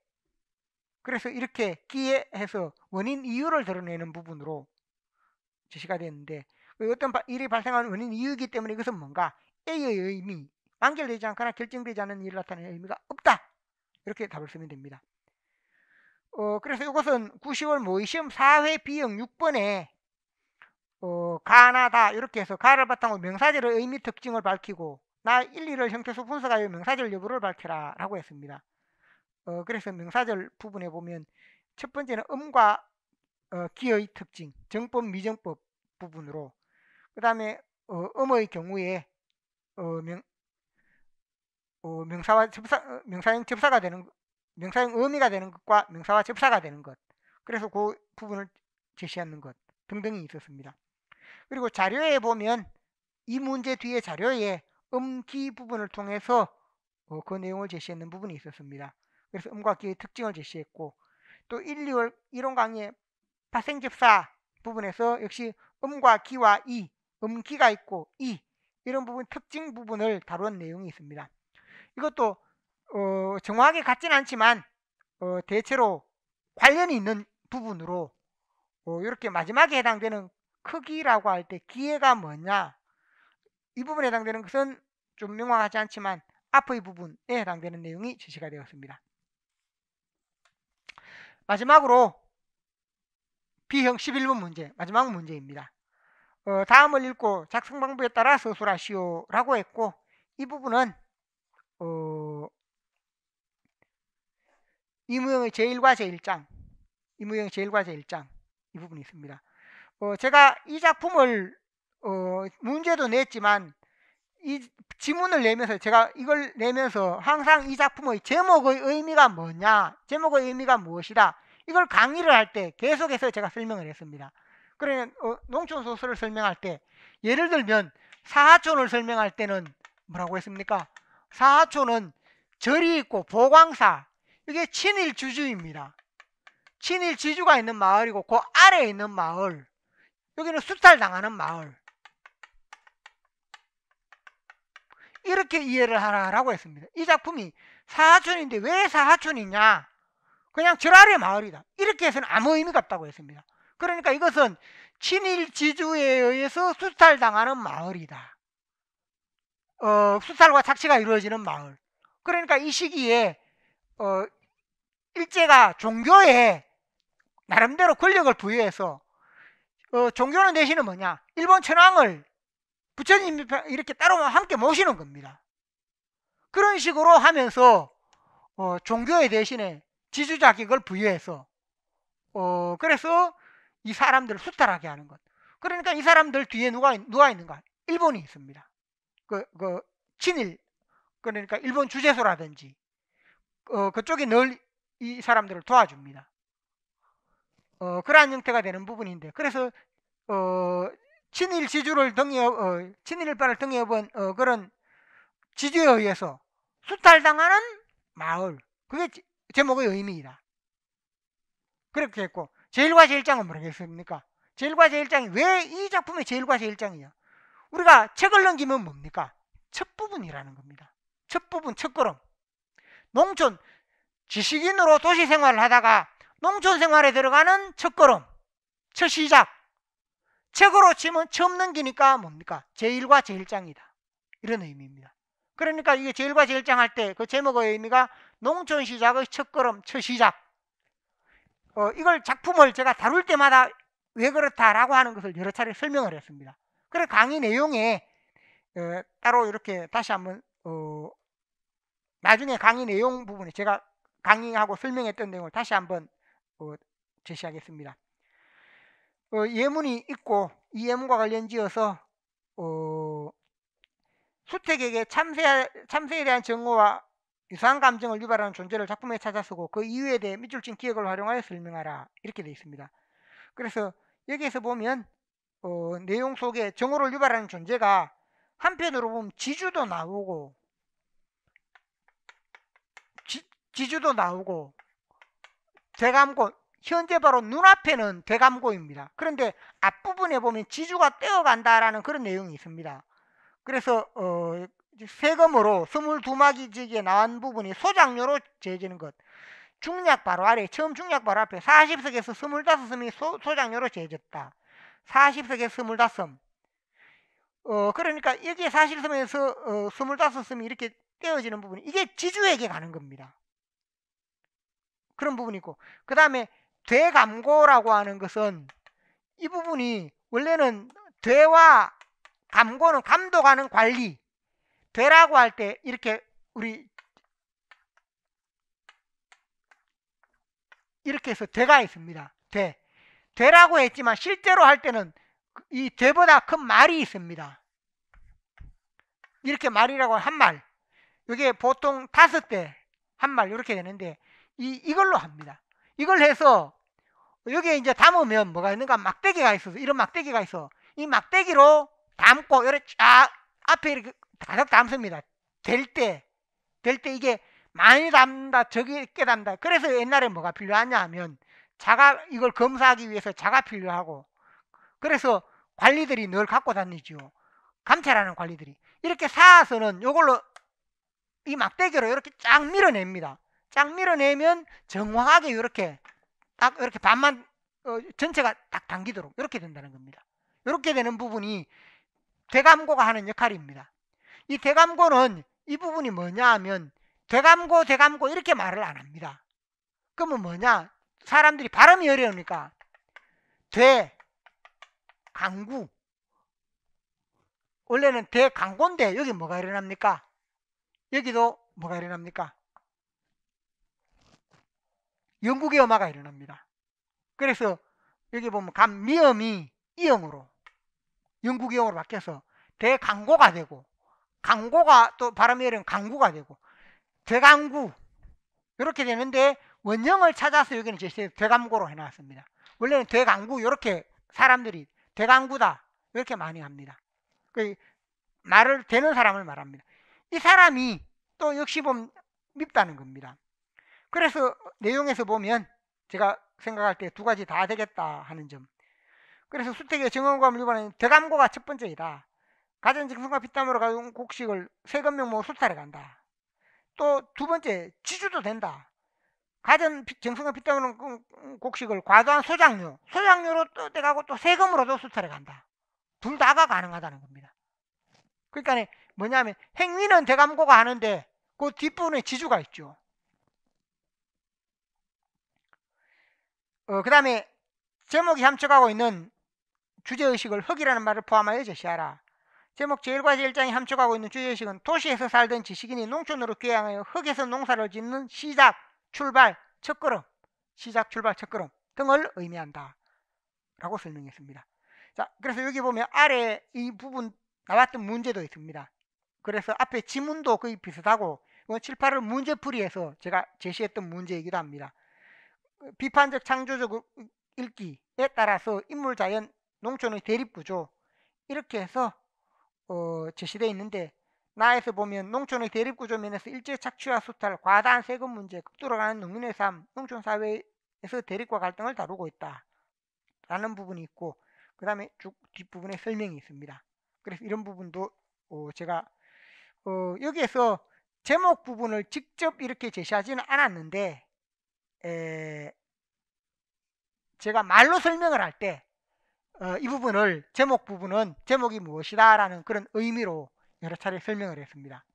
그래서 이렇게 기회해서 원인 이유를 드러내는 부분으로 제시가 되는데 어떤 일이 발생하는 원인 이유이기 때문에 이것은 뭔가 A의 의미 완결되지 않거나 결정되지 않은 일을 나타내는 의미가 없다. 이렇게 답을 쓰면 됩니다. 그래서 이것은 9, 10월 모의시험 4회 B형 6번에 가나다 이렇게 해서 가를 바탕으로 명사절의 의미 특징을 밝히고 나 1, 2를 형태소 분석하여 명사절 여부를 밝혀라 라고 했습니다. 그래서 명사절 부분에 보면 첫 번째는 음과 기의 특징, 정법, 미정법 부분으로 그 다음에 음의 경우에 명사와 접사, 명사형 접사가 되는 명사형 의미가 되는 것과 명사와 접사가 되는 것 그래서 그 부분을 제시하는 것 등등이 있었습니다. 그리고 자료에 보면 이 문제 뒤에 자료에 음기 부분을 통해서 그 내용을 제시하는 부분이 있었습니다. 그래서 음과 기의 특징을 제시했고 또 1, 2월 이론 강의에 파생접사 부분에서 역시 음과 기와 이, 음기가 있고 이 이런 부분 특징 부분을 다룬 내용이 있습니다. 이것도 정확하게 같지는 않지만 대체로 관련이 있는 부분으로 이렇게 마지막에 해당되는 크기라고 할 때 기회가 뭐냐 이 부분에 해당되는 것은 좀 명확하지 않지만 앞의 부분에 해당되는 내용이 제시가 되었습니다. 마지막으로 B형 11번 문제 마지막 문제입니다. 다음을 읽고 작성 방법에 따라 서술하시오 라고 했고 이 부분은 이무형의 제1과 제1장 이무형의 제1과 제1장 이 부분이 있습니다. 제가 이 작품을 문제도 냈지만 이 지문을 내면서 제가 이걸 내면서 항상 이 작품의 제목의 의미가 뭐냐, 제목의 의미가 무엇이다, 이걸 강의를 할 때 계속해서 제가 설명을 했습니다. 그러면 농촌 소설을 설명할 때 예를 들면 사하촌을 설명할 때는 뭐라고 했습니까? 사하촌은 절이 있고 보광사, 이게 친일 주주입니다. 친일 지주가 있는 마을이고 그 아래에 있는 마을, 여기는 수탈당하는 마을, 이렇게 이해를 하라고 했습니다. 이 작품이 사하촌인데 왜 사하촌이냐, 그냥 절 아래 마을이다, 이렇게 해서는 아무 의미가 없다고 했습니다. 그러니까 이것은 친일 지주에 의해서 수탈당하는 마을이다. 수탈과 착취가 이루어지는 마을. 그러니까 이 시기에 일제가 종교에 나름대로 권력을 부여해서 종교는 대신에 뭐냐, 일본 천황을 부처님 이렇게 따로 함께 모시는 겁니다. 그런 식으로 하면서 종교에 대신에 지주 자격을 부여해서 그래서 이 사람들을 수탈하게 하는 것. 그러니까 이 사람들 뒤에 누가 있는가? 일본이 있습니다. 그 친일, 그러니까 일본 주재소라든지 그쪽이 늘 이 사람들을 도와줍니다. 그러한 형태가 되는 부분인데, 그래서 친일 지주를 친일파를 등에업은 그런 지주에 의해서 수탈당하는 마을, 그게 제목의 의미이다. 그렇게 했고, 제일과 제일장은 모르겠습니까? 제일과 제일장이 왜 이 작품의 제일과 제일장이야? 우리가 책을 넘기면 뭡니까? 첫 부분이라는 겁니다. 첫 부분, 첫 걸음. 농촌, 지식인으로 도시 생활을 하다가 농촌 생활에 들어가는 첫 걸음, 첫 시작. 책으로 치면 처음 넘기니까 뭡니까? 제일과 제일장이다, 이런 의미입니다. 그러니까 이게 제일과 제일장 할 때 그 제목의 의미가 농촌 시작의 첫 걸음, 첫 시작. 이걸 작품을 제가 다룰 때마다 왜 그렇다라고 하는 것을 여러 차례 설명을 했습니다. 그래서 강의 내용에 따로 이렇게 다시 한번 나중에 강의 내용 부분에 제가 강의하고 설명했던 내용을 다시 한번 제시하겠습니다. 예문이 있고 이 예문과 관련지어서 수택에게 참새에 대한 정오와 유사한 감정을 유발하는 존재를 작품에 찾아 쓰고 그 이유에 대해 밑줄친 기억을 활용하여 설명하라, 이렇게 되어 있습니다. 그래서 여기에서 보면 내용 속에 정오를 유발하는 존재가 한편으로 보면 지주도 나오고 지주도 나오고 대감고, 현재 바로 눈앞에는 대감고입니다. 그런데 앞부분에 보면 지주가 떼어간다라는 그런 내용이 있습니다. 그래서 세금으로 22마기지기에 나온 부분이 소장료로 재지는 것, 중략 바로 아래, 처음 중략 바로 앞에 40석에서 25섬이 소장료로 재졌다. 40석에서 25섬. 그러니까 여기에 40섬에서 25섬이 이렇게 떼어지는 부분이, 이게 지주에게 가는 겁니다. 그런 부분이 있고, 그 다음에 되감고라고 하는 것은 이 부분이 원래는 되와 감고는 감독하는 관리, 되라고 할 때 이렇게 우리 이렇게 해서 되가 있습니다. 되라고 했지만 실제로 할 때는 이 되보다 큰 말이 있습니다. 이렇게 말이라고 한 말, 이게 보통 5대 한 말 이렇게 되는데 이걸로 합니다. 이걸 해서 여기에 이제 담으면 뭐가 있는가? 막대기가 있어서, 이런 막대기가 있어. 이 막대기로 담고 이렇게 쫙 앞에 이렇게 가득 담습니다. 될 때 이게 많이 담다, 적게 담다. 그래서 옛날에 뭐가 필요하냐 하면 이걸 검사하기 위해서 자가 필요하고, 그래서 관리들이 늘 갖고 다니죠. 감찰하는 관리들이. 이렇게 쌓아서는 이걸로 이 막대기로 이렇게 쫙 밀어냅니다. 쫙 밀어내면 정확하게 이렇게 딱 이렇게 반만 전체가 딱 당기도록 이렇게 된다는 겁니다. 이렇게 되는 부분이 대감고가 하는 역할입니다. 이 대감고는 이 부분이 뭐냐 하면 대감고 이렇게 말을 안 합니다. 그러면 뭐냐, 사람들이 발음이 어려우니까 대강구, 원래는 대강고인데 여기 뭐가 일어납니까? 여기도 뭐가 일어납니까? 영국의 엄마가 일어납니다. 그래서 여기 보면 감미음이 이형으로, 영국 이형으로 바뀌어서 대강고가 되고, 강고가 또 발음이 어려운 강구가 되고, 대강구 이렇게 되는데, 원형을 찾아서 여기는 대감고로 해놨습니다. 원래는 대강구 이렇게 사람들이 대강구다 이렇게 많이 합니다. 그 말을 되는 사람을 말합니다. 이 사람이 또 역시 보면 밉다는 겁니다. 그래서 내용에서 보면 제가 생각할 때 두 가지 다 되겠다 하는 점. 그래서 수택의 정언과 일반은 대감고가 첫 번째이다. 가전 정성과 피땀으로 가져온 곡식을 세금명 모 수탈해 간다. 또 두 번째, 지주도 된다. 가전 정성과 피땀으로 곡식을 과도한 소장료로 또 떼가고 또 세금으로도 수탈해 간다. 둘 다가 가능하다는 겁니다. 그러니까 뭐냐면 행위는 대감고가 하는데 그 뒷부분에 지주가 있죠. 그 다음에 제목이 함축하고 있는 주제의식을 흙이라는 말을 포함하여 제시하라. 제목 제1과 제1장이 함축하고 있는 주제의식은 도시에서 살던 지식인이 농촌으로 귀향하여 흙에서 농사를 짓는 시작, 출발, 첫걸음, 시작, 출발, 첫걸음 등을 의미한다 라고 설명했습니다. 자, 그래서 여기 보면 아래 이 부분 나왔던 문제도 있습니다. 그래서 앞에 지문도 거의 비슷하고 7, 8을 문제풀이해서 제가 제시했던 문제이기도 합니다. 비판적 창조적 읽기에 따라서 인물 자연 농촌의 대립구조 이렇게 해서 제시되어 있는데, 나에서 보면 농촌의 대립구조 면에서 일제 착취와 수탈, 과다한 세금 문제, 극도로 가는 농민의 삶, 농촌 사회에서 대립과 갈등을 다루고 있다 라는 부분이 있고, 그 다음에 쭉 뒷부분에 설명이 있습니다. 그래서 이런 부분도 제가 여기에서 제목 부분을 직접 이렇게 제시하지는 않았는데, 제가 말로 설명을 할 때 이 부분을, 제목 부분은 제목이 무엇이다 라는 그런 의미로 여러 차례 설명을 했습니다.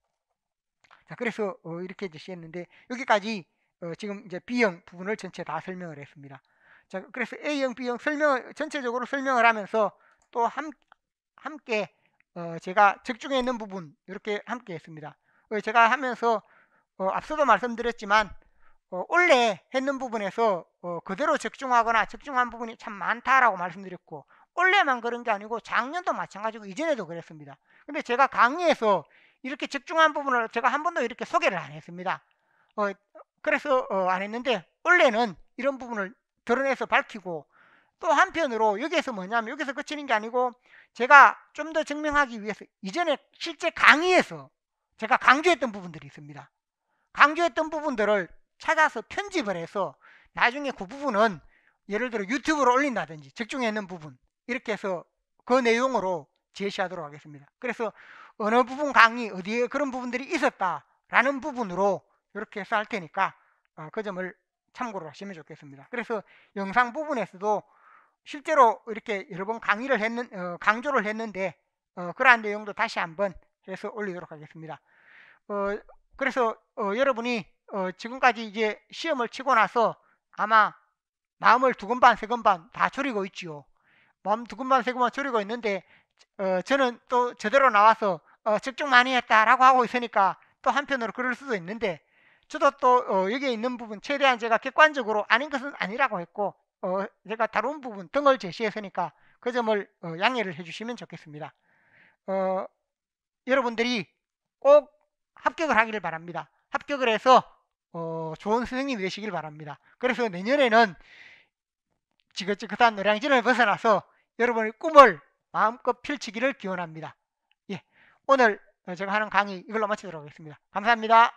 자, 그래서 이렇게 제시했는데, 여기까지 지금 이제 B형 부분을 전체 다 설명을 했습니다. 자, 그래서 A형, B형 설명을 전체적으로 설명을 하면서 또 함께 제가 적중해 있는 부분 이렇게 함께 했습니다. 제가 하면서 앞서도 말씀드렸지만 원래 했는 부분에서 그대로 적중하거나 적중한 부분이 참 많다라고 말씀드렸고, 원래만 그런 게 아니고 작년도 마찬가지고 이전에도 그랬습니다. 근데 제가 강의에서 이렇게 적중한 부분을 제가 한 번도 이렇게 소개를 안 했습니다. 그래서 안 했는데, 원래는 이런 부분을 드러내서 밝히고, 또 한편으로 여기에서 뭐냐면 여기서 그치는 게 아니고 제가 좀 더 증명하기 위해서 이전에 실제 강의에서 제가 강조했던 부분들이 있습니다. 강조했던 부분들을 찾아서 편집을 해서 나중에 그 부분은 예를 들어 유튜브로 올린다든지 적중해 있는 부분 이렇게 해서 그 내용으로 제시하도록 하겠습니다. 그래서 어느 부분 강의 어디에 그런 부분들이 있었다라는 부분으로 이렇게 해서 할 테니까 그 점을 참고로 하시면 좋겠습니다. 그래서 영상 부분에서도 실제로 이렇게 여러 번 강조를 했는데 그러한 내용도 다시 한번 해서 올리도록 하겠습니다. 그래서 여러분이 지금까지 이제 시험을 치고 나서 아마 마음을 두근반 세근반 다 졸이고 있지요. 마음 두근반 세근반 졸이고 있는데 저는 또 제대로 나와서 적중 많이 했다라고 하고 있으니까 또 한편으로 그럴 수도 있는데, 저도 또 여기에 있는 부분 최대한 제가 객관적으로 아닌 것은 아니라고 했고 제가 다룬 부분 등을 제시했으니까 그 점을 양해를 해주시면 좋겠습니다. 여러분들이 꼭 합격을 하기를 바랍니다. 합격을 해서 좋은 선생님이 되시길 바랍니다. 그래서 내년에는 지긋지긋한 노량진을 벗어나서 여러분의 꿈을 마음껏 펼치기를 기원합니다. 예, 오늘 제가 하는 강의 이걸로 마치도록 하겠습니다. 감사합니다.